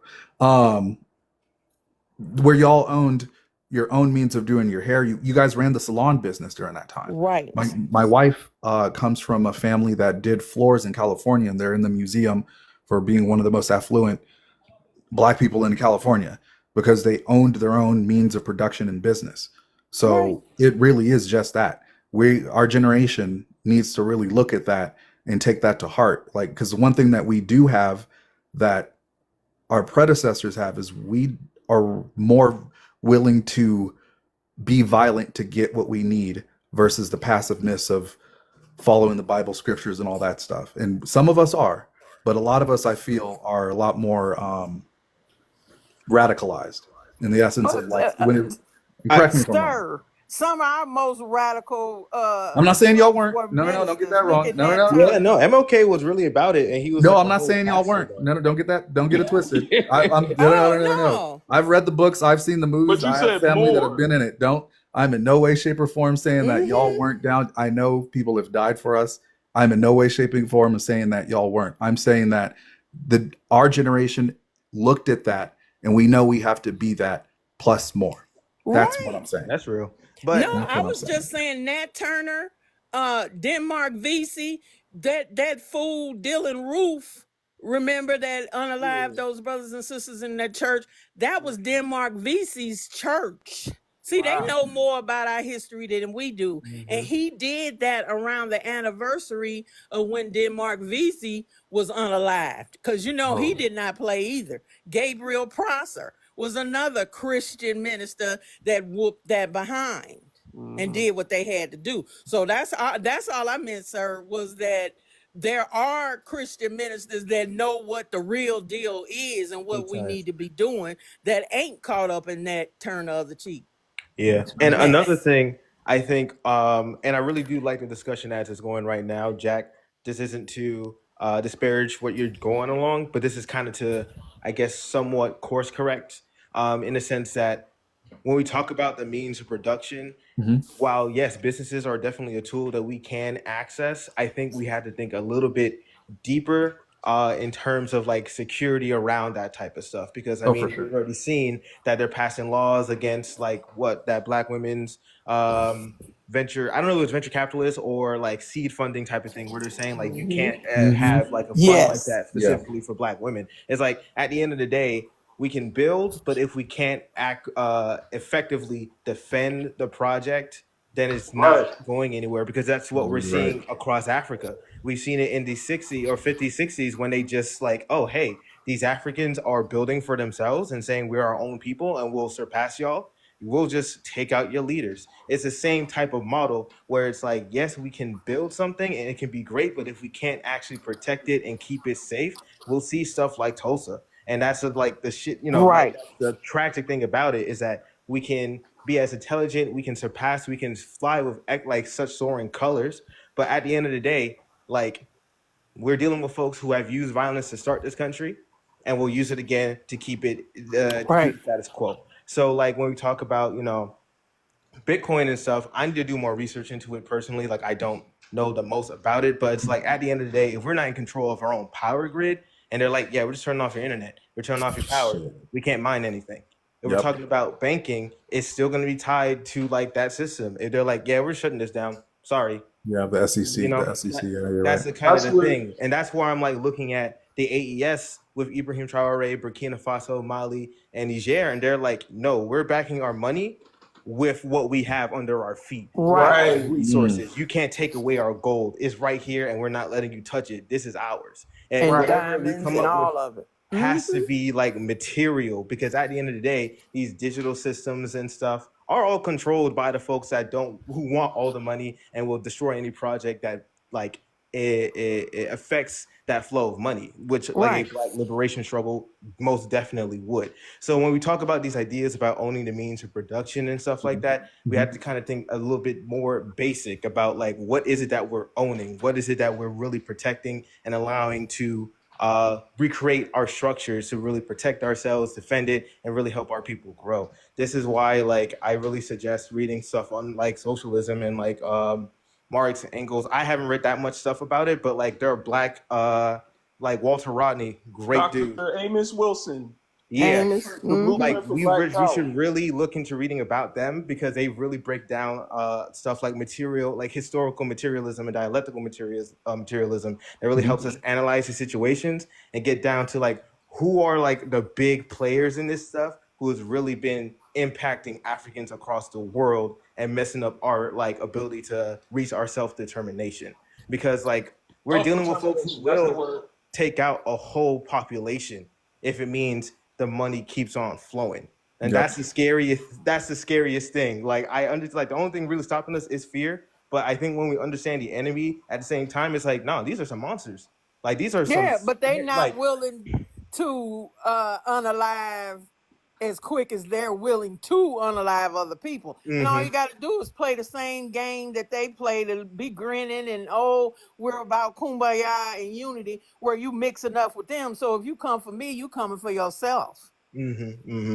Where y'all owned your own means of doing your hair. You guys ran the salon business during that time. Right. My wife comes from a family that did floors in California, and they're in the museum for being one of the most affluent Black people in California because they owned their own means of production and business. Right. So it really is just that. Our generation needs to really look at that and take that to heart. Like, because one thing that we do have that our predecessors have is we are more willing to be violent to get what we need versus the passiveness of following the Bible scriptures and all that stuff. And some of us are, but a lot of us, I feel, are a lot more radicalized in the essence of like correct me if I'm wrong. Sir, some of our most radical I'm not saying y'all weren't. were No, don't get ministers. that Look wrong. at No, Nat Yeah, Turner. no, MLK was really about it, and he was No, like I'm a not whole saying y'all pastor, weren't. though. No, don't get that. Don't get it twisted. I'm no. No. I've read the books. I've seen the movies. But you I have said family that have more. been in it. I'm in no way, shape, or form saying that y'all Mhm. weren't down. I know people have died for us. I'm in no way, shape, or form of saying that y'all weren't. I'm saying that our generation looked at that, and we know we have to be that plus more. That's what Right. I'm saying. That's real. No, But That's I what I'm was saying. just saying Nat Turner, Denmark Vesey, that fool Dylan Roof. Remember that unalived those brothers and sisters in that church? That was Denmark Vesey's church. See, they know more about our history than we do. And he did that around the anniversary of when Denmark Vesey was unalived. Because, you know, he did not play either. Gabriel Prosser was another Christian minister that whooped that behind and did what they had to do. So that's all I meant, sir, was that there are Christian ministers that know what the real deal is and what we need to be doing that ain't caught up in that turn of the cheek. yeah, and another Mess. thing I think, and I really do like the discussion as it's going right now, Jack. This isn't to disparage what you're going along, but this is kind of to, I guess, somewhat course correct, in the sense that when we talk about the means of production, while yes, businesses are definitely a tool that we can access, I think we had to think a little bit deeper in terms of like security around that type of stuff. Because I Oh, for mean, sure. we've already seen that they're passing laws against like what that Black women's venture. I don't know if it's venture capitalist or like seed funding type of thing, where they're saying like you can't have like a fund like Yes. that specifically for Black women. It's like at the end of the day, we can build, but if we can't act effectively defend the project, then it's not going anywhere, because that's what we're seeing across Africa. We've seen it in the 60s or 50s, 60s when they just like, oh, hey, these Africans are building for themselves and saying we're our own people and we'll surpass y'all. We'll just take out your leaders. It's the same type of model where it's like, yes, we can build something and it can be great, but if we can't actually protect it and keep it safe, we'll see stuff like Tulsa. And that's like the shit, like Right. the tragic thing about it is that we can be as intelligent, we can surpass, we can fly with like such soaring colors. But at the end of the day, like we're dealing with folks who have used violence to start this country and will use it again to keep it Right. status quo. So like when we talk about, Bitcoin and stuff, I need to do more research into it personally. Like I don't know the most about it, but it's like at the end of the day, if we're not in control of our own power grid and they're like, yeah, we're just turning off your internet, we're turning off your power, we can't mine anything. If we're talking about banking, it's still going to be tied to like that system. If they're like, yeah, we're shutting this down, sorry, Yeah, the SEC. The SEC. Yeah, you're that's right. the kind of the thing. And that's where I'm like looking at the AES with Ibrahim Traore, Burkina Faso, Mali, and Niger. And they're like, no, we're backing our money with what we have under our feet. Right. Resources. You can't take away our gold. It's right here and we're not letting you touch it. This is ours. And And whatever we diamonds come and up with all of it. has to be like material, because at the end of the day, these digital systems and stuff are all controlled by the folks who want all the money and will destroy any project that like it affects that flow of money, which like a Right. Black liberation struggle most definitely would. So when we talk about these ideas about owning the means of production and stuff like that, we have to kind of think a little bit more basic about like what is it that we're owning, what is it that we're really protecting and allowing to recreate our structures to really protect ourselves, defend it, and really help our people grow. This is why like I really suggest reading stuff on like socialism and like Marx and Engels. I haven't read that much stuff about it, but like there are Black like Walter Rodney, great dude. Dr. Amos Wilson. Yeah, Amos. The Mm-hmm. like blueprint for Black we Power. should really look into reading about them because they really break down stuff like material, like historical materialism and dialectical materialism that really helps us analyze the situations and get down to like who are like the big players in this stuff who has really been impacting Africans across the world and messing up our like ability to reach our self-determination because like we're dealing with folks who Self-determination. That's the will word. take out a whole population if it means the money keeps on flowing. And Yep. that's the scariest thing. Like I understand like the only thing really stopping us is fear. But I think when we understand the enemy at the same time, it's like, no, these are some monsters. Like these are some Yeah, but they not like willing to unalive as quick as they're willing to unalive other people. And all mm-hmm, you got to do is play the same game that they play to be grinning and, oh, we're about kumbaya and unity, where you mix enough with them. So if you come for me, you coming for yourself.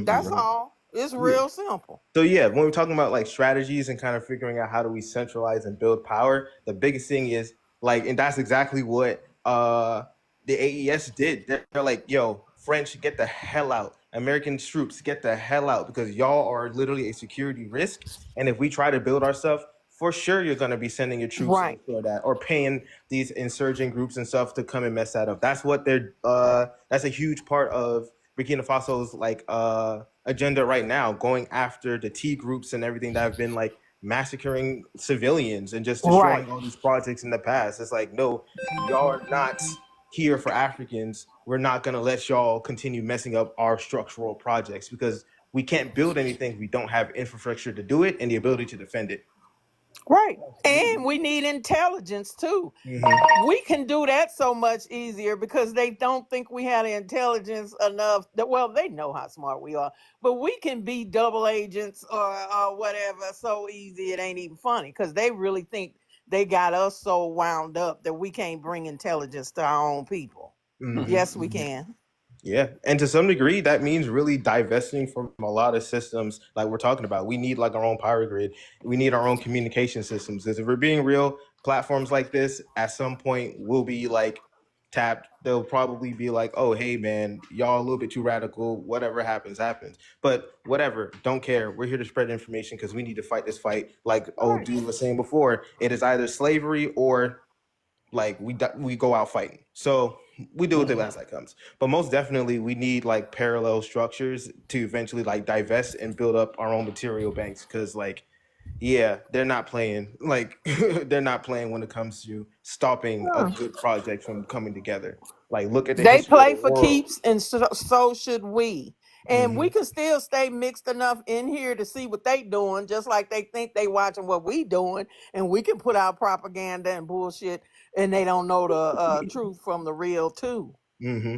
That's mm-hmm. all. It's Yeah. real simple. So yeah, when we're talking about like strategies and kind of figuring out how do we centralize and build power, the biggest thing is like, and that's exactly what the AES did. They're like, yo, French, get the hell out. American troops, get the hell out because y'all are literally a security risk. And if we try to build our stuff, for sure you're gonna be sending your troops in Right. for that or paying these insurgent groups and stuff to come and mess that up. That's what they're that's a huge part of Burkina Faso's like agenda right now, going after the T groups and everything that have been like massacring civilians and just Right. destroying all these projects in the past. It's like, no, y'all are not here for Africans. We're not gonna let y'all continue messing up our structural projects because we can't build anything if we don't have infrastructure to do it and the ability to defend it. Right. And we need intelligence too. We can do that so much easier because they don't think we have the intelligence enough that, well, they know how smart we are, but we can be double agents or whatever so easy it ain't even funny because they really think they got us so wound up that we can't bring intelligence to our own people. Yes, we can. Yeah, and to some degree, that means really divesting from a lot of systems like we're talking about. We need like our own power grid. We need our own communication systems. Because if we're being real, platforms like this at some point will be like tapped. They'll probably be like, "Oh, hey, man, y'all a little bit too radical. Whatever happens, happens." But whatever, don't care. We're here to spread information because we need to fight this fight. Like old dude was saying before, it is either slavery or like we go out fighting. So we do with it as that comes. But most definitely we need like parallel structures to eventually like divest and build up our own material banks because like yeah, they're not playing like they're not playing when it comes to stopping a good project from coming together. Like look at the They history of play the for world. keeps, and so should we. And we Hmm. can still stay mixed enough in here to see what they doing, just like they think they watching what we doing, and we can put out propaganda and bullshit, and they don't know the truth from the real too. Hmm.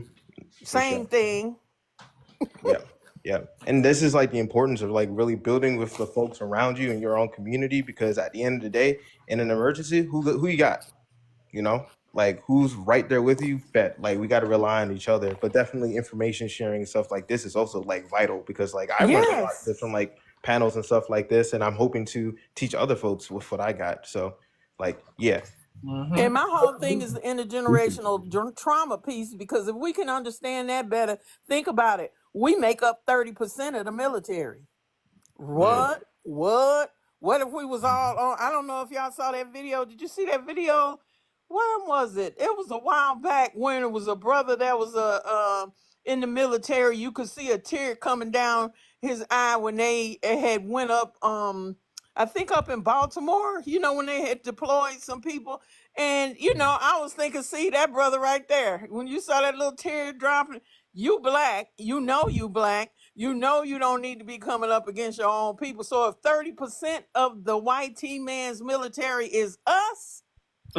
For sure. Same thing. Yeah. Yeah. And this is like the importance of like really building with the folks around you in your own community because at the end of the day, in an emergency, who you got? You know? Like who's right there with you? Bet. Like we gotta rely on each other. But definitely information sharing and stuff like this is also like vital because like I've learned a lot Yes. just from like panels and stuff like this, and I'm hoping to teach other folks with what I got. So like yeah. And my whole thing is the intergenerational trauma piece because if we can understand that better, think about it. We make up 30% of the military. Mm. What? What? What if we was all on? I don't know if y'all saw that video. Did you see that video? When was it? It was a while back when it was a brother that was in the military. You could see a tear coming down his eye when they had went up I think up in Baltimore, when they had deployed some people. And I was thinking, see that brother right there. When you saw that little tear dropping, you black, you black. You know you don't need to be coming up against your own people. So if 30% of the white T-man's military is us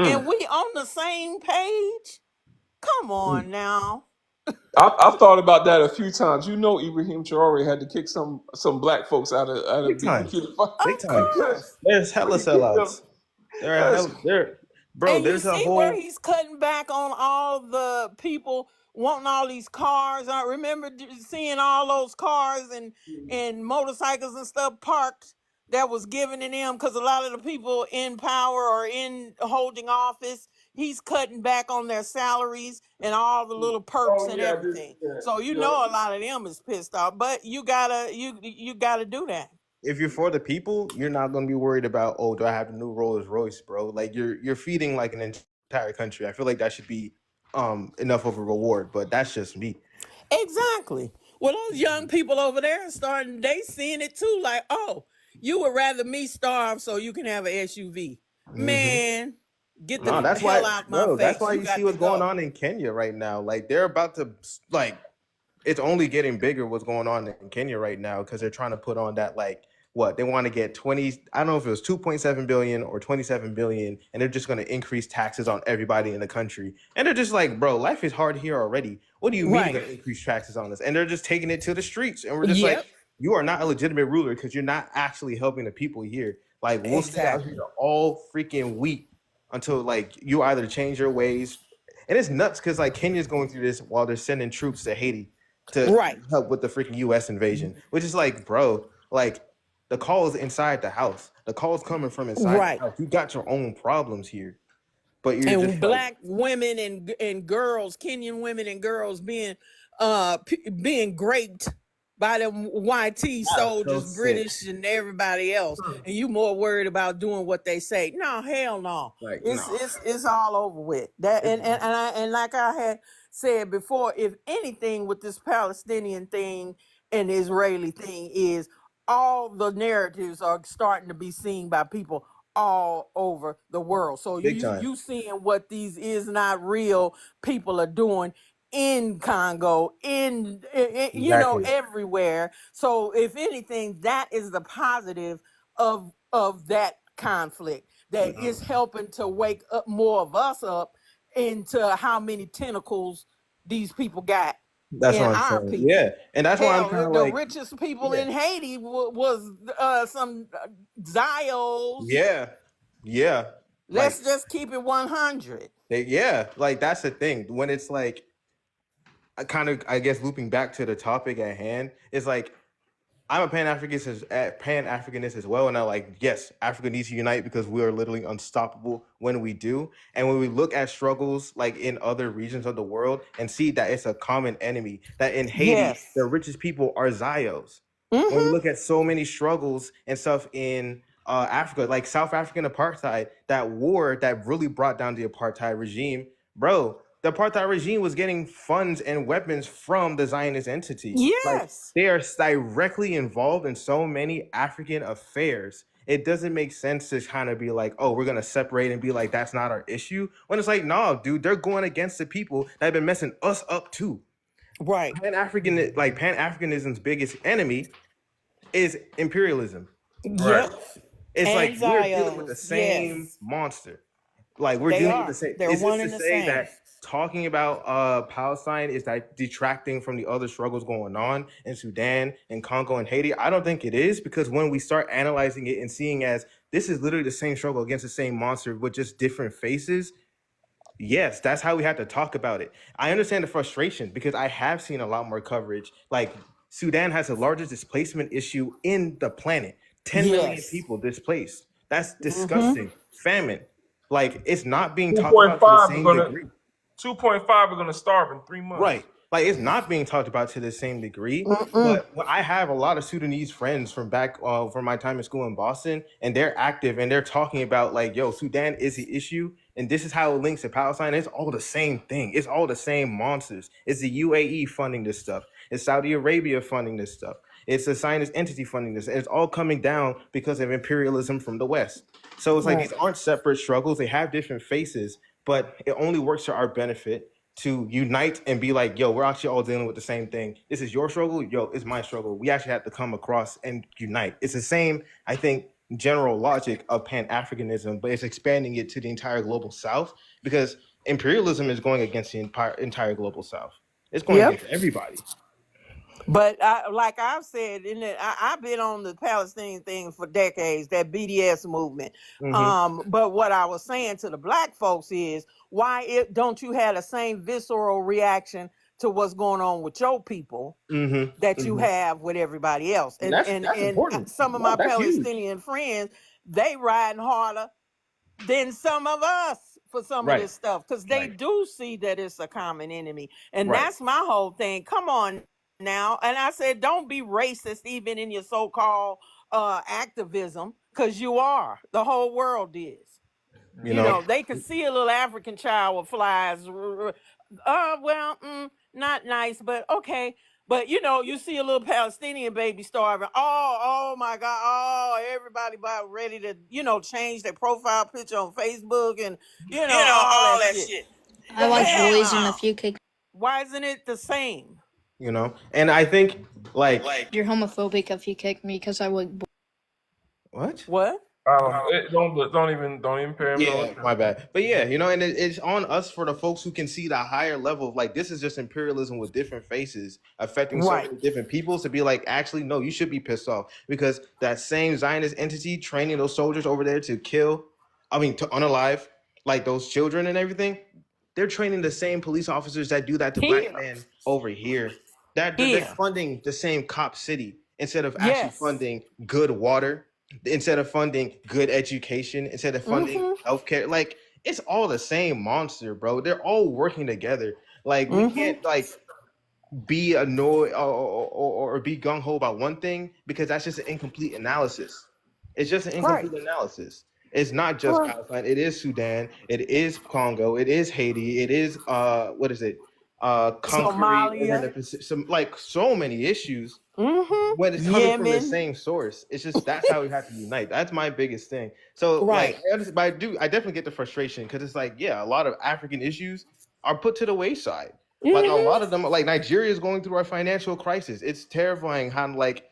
and we on the same page, come on now. I've thought about that a few times. Ibrahim Traore had to kick some black folks out Big of time. Burkina Faso. Big Of time. course. There's hella He kicked them. sellouts. There are That's hell there bro, And you there's a see where whole he's cutting back on all the people wanting all these cars. I remember seeing all those cars and motorcycles and stuff parked that was given to them, because a lot of the people in power or in holding office, he's cutting back on their salaries and all the little perks Oh and yeah, I did see everything. that. So you Yep. know a lot of them is pissed off, but you gotta do that. If you're for the people, you're not gonna be worried about, oh, do I have a new Rolls Royce, bro? Like you're feeding like an entire country. I feel like that should be enough of a reward, but that's just me. Exactly. Well, those young people over there are starting, they seeing it too, like, oh, you would rather me starve so you can have an SUV. Hmm. Man, get the No, that's hell why, out my bro. That's face. why You you see got to what's going go. on in Kenya right now. Like they're about to like it's only getting bigger what's going on in Kenya right now because they're trying to put on that like what they want to get 20, I don't know if it was 2.7 billion or 27 billion, and they're just going to increase taxes on everybody in the country. And they're just like, bro, life is hard here already. What do you mean you're Right. going to increase taxes on us? And they're just taking it to the streets. And we're just like, Yep. you are not a legitimate ruler because you're not actually helping the people here. Like we'll stay out here Exactly. all freaking week until like you either change your ways. And it's nuts because like Kenya's going through this while they're sending troops to Haiti to Right. help with the freaking US invasion, which is like, bro, like the call is inside the house. The call is coming from inside the Right. house. You got your own problems here, but you're just And like, black women and girls, Kenyan women and girls being being raped by them YT that's so soldiers, sick. British and everybody else, and you more worried about doing what they say. No, hell no. Like, It's no. it's it's all over with. That It's, and like I had said before, if anything with this Palestinian thing and the Israeli thing is all the narratives are starting to be seen by people all over the world. So big you time. you seeing what these is not real people are doing in Congo, Exactly. everywhere. So if anything, that is the positive of that conflict that is helping to wake up more of us up into how many tentacles these people got That's in what I'm our saying. Yeah. people. And that's why I'm Hell, kind of the like, richest people yeah, in Haiti was some Zios. yeah, yeah. Like, Let's just keep it 100. yeah, like that's the thing. When it's like, I kind of, I guess, looping back to the topic at hand, it's like, I'm a Pan-Africanist as well, and I'm like, yes, Africa needs to unite because we are literally unstoppable when we do. And when we look at struggles like in other regions of the world and see that it's a common enemy, that in Haiti, the Yes. richest people are Zios. When we Mm-hmm. look at so many struggles and stuff in Africa, like South African apartheid, that war that really brought down the apartheid regime, bro. The apartheid regime was getting funds and weapons from the Zionist entity. Like Yes. they are directly involved in so many African affairs. It doesn't make sense to kind of be like, oh, we're gonna separate and be like, that's not our issue. When it's like, no, dude, they're going against the people that have been messing us up too. Right. Pan-Africanism's biggest enemy is imperialism. Right. Yep. It's And like we're dealing with the Zios. same Yes. monster. Like we're They dealing with the are. same. They're Is this one to and the say same. that talking about Palestine is that detracting from the other struggles going on in Sudan and Congo and Haiti? I don't think it is, because when we start analyzing it and seeing as this is literally the same struggle against the same monster with just different faces, yes, that's how we have to talk about it. I understand the frustration because I have seen a lot more coverage. Like Sudan has the largest displacement issue in the planet. 10 million Yes. people displaced. That's Mm-hmm. disgusting. Famine. Like it's not being Two talked point about to the five are same gonna degree. 2.5 are gonna starve in 3 months. Right. Like it's not being talked about to the same degree. Mm-mm. But I have a lot of Sudanese friends from back from my time in school in Boston, and they're active and they're talking about like, yo, Sudan is the issue, and this is how it links to Palestine. It's all the same thing. It's all the same monsters. It's the UAE funding this stuff. It's Saudi Arabia funding this stuff. It's a Zionist entity funding this. And it's all coming down because of imperialism from the West. So it's like Right. these aren't separate struggles. They have different faces, but it only works to our benefit to unite and be like, yo, we're actually all dealing with the same thing. This is your struggle. Yo, it's my struggle. We actually have to come across and unite. It's the same, I think, general logic of Pan-Africanism, but it's expanding it to the entire global South because imperialism is going against the entire global South. It's going Yep. against everybody. But like I've said, I've been on the Palestinian thing for decades, that BDS movement. But what I was saying to the black folks is, why don't you have the same visceral reaction to what's going on with your people that you have with everybody else. And That's important. some of No, my that's huge. Palestinian friends, they riding harder than some of us for some of this stuff, because they do see that it's a common enemy. And that's my whole thing. Come on now. And I said, don't be racist even in your so-called activism, because you are. The whole world is. You know, they could see a little African child with flies. Not nice, but okay. But you know, you see a little Palestinian baby starving. Oh my God. Oh, everybody about ready to, change their profile picture on Facebook and all that shit. I watch bullies in a few kick. Why isn't it the same? And I think like You're homophobic if you kick me because I would. What? Don't even pay him. Yeah, my bad. But yeah, and it's on us for the folks who can see the higher level of like this is just imperialism with different faces affecting so many different peoples to be like, actually, no, you should be pissed off because that same Zionist entity training those soldiers over there to kill, to unalive like those children and everything. They're training the same police officers that do that to black men over here. They're funding the same cop city instead of actually funding good water. Instead of funding good education, instead of funding healthcare, like it's all the same monster, bro. They're all working together. Like we can't like be annoyed or be gung ho about one thing because that's just an incomplete analysis. It's just an incomplete analysis. It's not just Palestine. It is Sudan. It is Congo. It is Haiti. It is what is it? Somalia. Some like so many issues. When it's coming from the same source, it's just that's how we have to unite. That's my biggest thing. So like, I definitely get the frustration because it's like, a lot of African issues are put to the wayside. Like a lot of them, like Nigeria is going through a financial crisis. It's terrifying how like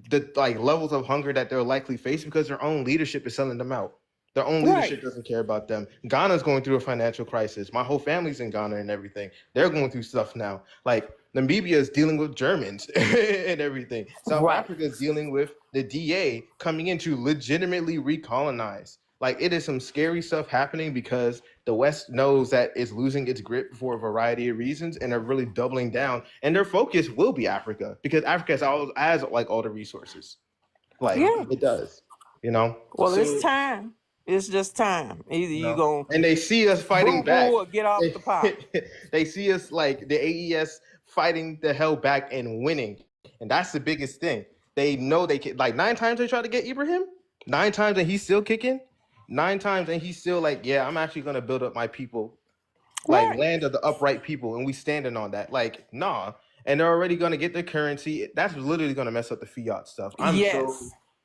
the levels of hunger that they're likely face because their own leadership is selling them out. Their own leadership doesn't care about them. Ghana's going through a financial crisis. My whole family's in Ghana and everything. They're going through stuff now. Like Namibia is dealing with Germans and everything. South Africa is dealing with the DA coming in to legitimately recolonize. Like it is some scary stuff happening because the West knows that it's losing its grip for a variety of reasons and are really doubling down. And their focus will be Africa because Africa has all the resources. It does. Well, it's time. It's just time. Either you gonna and they see us fighting back or get off the pot. They see us like the AES fighting the hell back and winning, and that's the biggest thing. They know they can. Like 9 times they try to get Ibrahim, 9 times and he's still kicking, 9 times and he's still like, I'm actually gonna build up my people, land of the upright people, and we standing on that. Like nah, and they're already gonna get the currency. That's literally gonna mess up the fiat stuff. I'm so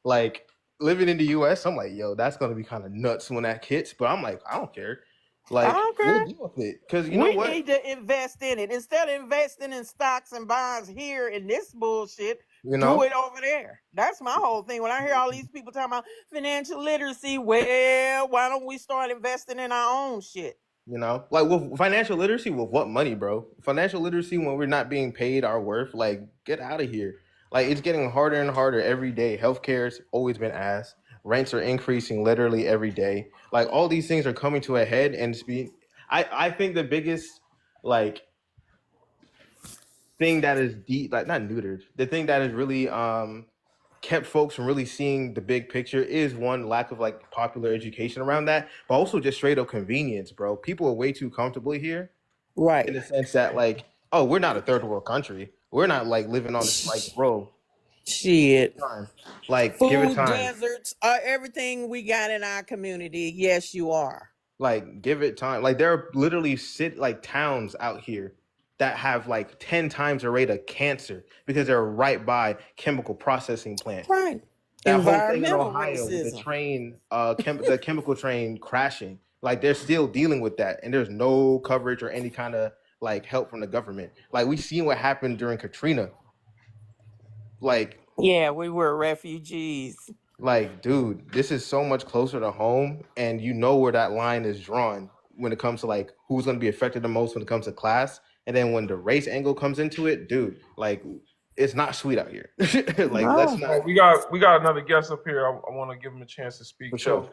like. Living in the US, I'm like, that's gonna be kind of nuts when that hits. But I'm like, I don't care. Like, we'll deal with it because we need to invest in it instead of investing in stocks and bonds here in this bullshit. Do it over there. That's my whole thing. When I hear all these people talking about financial literacy, well, why don't we start investing in our own shit? Like with financial literacy, with what money, bro? Financial literacy when we're not being paid our worth, like get out of here. Like it's getting harder and harder every day. Healthcare's always been ass. Rents are increasing literally every day. Like all these things are coming to a head, and I think the biggest thing that is deep, not neutered. The thing that is really kept folks from really seeing the big picture is one, lack of popular education around that, but also just straight up convenience, bro. People are way too comfortable here, in the sense that we're not a third world country. We're not living on this bro. Shit. Food, give it time. Deserts, everything we got in our community. Yes, you are. Give it time. There are literally towns out here that have 10 times the rate of cancer because they're right by chemical processing plants. Right. That whole thing in Ohio with the train, the chemical train crashing. They're still dealing with that, and there's no coverage or any kind of help from the government. We seen what happened during Katrina. We were refugees. Dude, this is so much closer to home, and where that line is drawn when it comes to who's going to be affected the most when it comes to class, and then when the race angle comes into it, dude, it's not sweet out here. Let's not. We got another guest up here. I want to give him a chance to speak. For sure.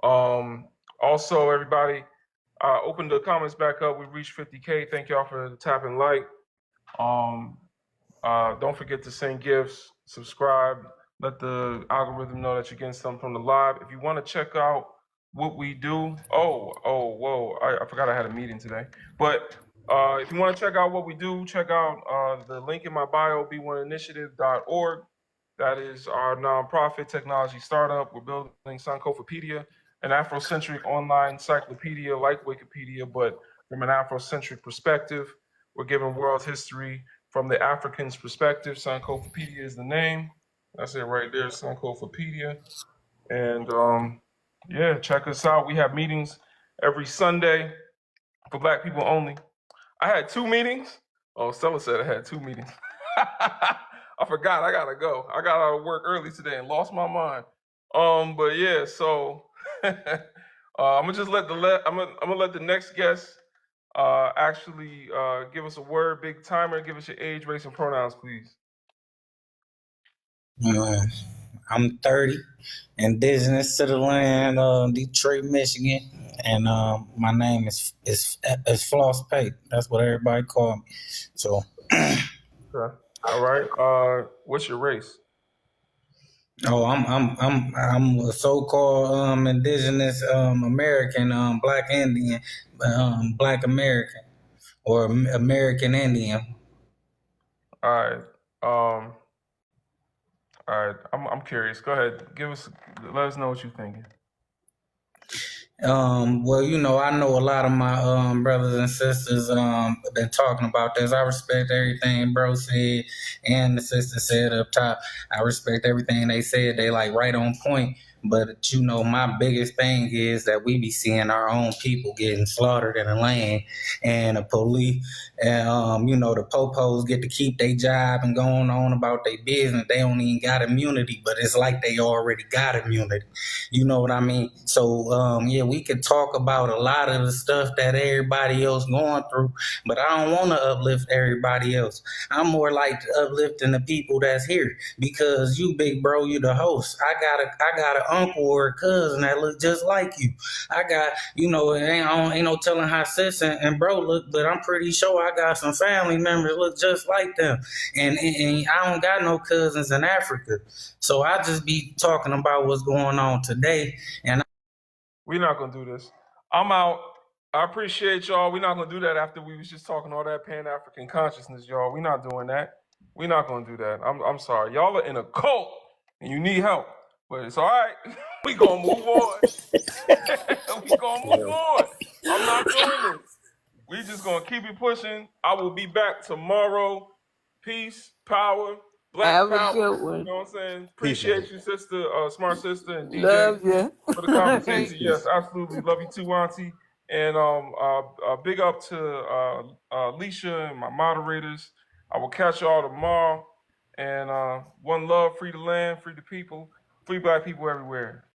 Also, everybody. Open the comments back up. We reached 50K. Thank y'all for the tap and like. Don't forget to send gifts, subscribe, let the algorithm know that you're getting something from the live. If you want to check out what we do, whoa, I forgot I had a meeting today. But if you want to check out what we do, check out the link in my bio, b1initiative.org. That is our nonprofit technology startup. We're building Sankofapedia, an Afrocentric online encyclopedia like Wikipedia, but from an Afrocentric perspective. We're giving world history from the African's perspective. Sankofapedia is the name. That's it right there, Sankofapedia. And yeah, check us out. We have meetings every Sunday for Black people only. I had 2 meetings. Oh, Stella said I had 2 meetings. I forgot. I gotta go. I got out of work early today and lost my mind. But yeah, so I'm gonna just let I'm gonna let the next guest actually give us a word. Big timer. Give us your age, race, and pronouns, please. I'm 30, indigenous to the land, Detroit, Michigan, and my name is Floss Pate. That's what everybody call me. So, Okay. All right. What's your race? I'm a so-called indigenous American, Black Indian, Black American, or American Indian. All right. All right. I'm curious. Go ahead. Let us know what you're thinking. Well, I know a lot of my brothers and sisters been talking about this. I respect everything bro said and the sister said up top. I respect everything they said. They like right on point. But my biggest thing is that we be seeing our own people getting slaughtered in the land, and the police, and the popos get to keep their job and going on about their business. They don't even got immunity, but it's like they already got immunity. You know what I mean? So yeah, we could talk about a lot of the stuff that everybody else going through, but I don't want to uplift everybody else. I'm more like uplifting the people that's here, because you, big bro, you the host. I got an uncle or a cousin that look just like you. I got, ain't no telling how sis and bro look, but I'm pretty sure I got some family members look just like them. And I don't got no cousins in Africa. So I just be talking about what's going on today. And we're not gonna do this. I'm out. I appreciate y'all. We're not gonna do that after we was just talking all that Pan-African consciousness, y'all. We're not doing that. We're not gonna do that. I'm sorry. Y'all are in a cult and you need help. But it's all right. We gonna move on. We gonna move on. I'm not doing this. We just gonna keep it pushing. I will be back tomorrow. Peace, power, Black Have power. a good one. You know what I'm saying? Appreciate you, sister, smart sister, and DJ. Love you. For the conversation. Yes, absolutely. Love you too, Auntie. And big up to Alicia and my moderators. I will catch y'all tomorrow. And one love, free the land, free the people, free Black people everywhere.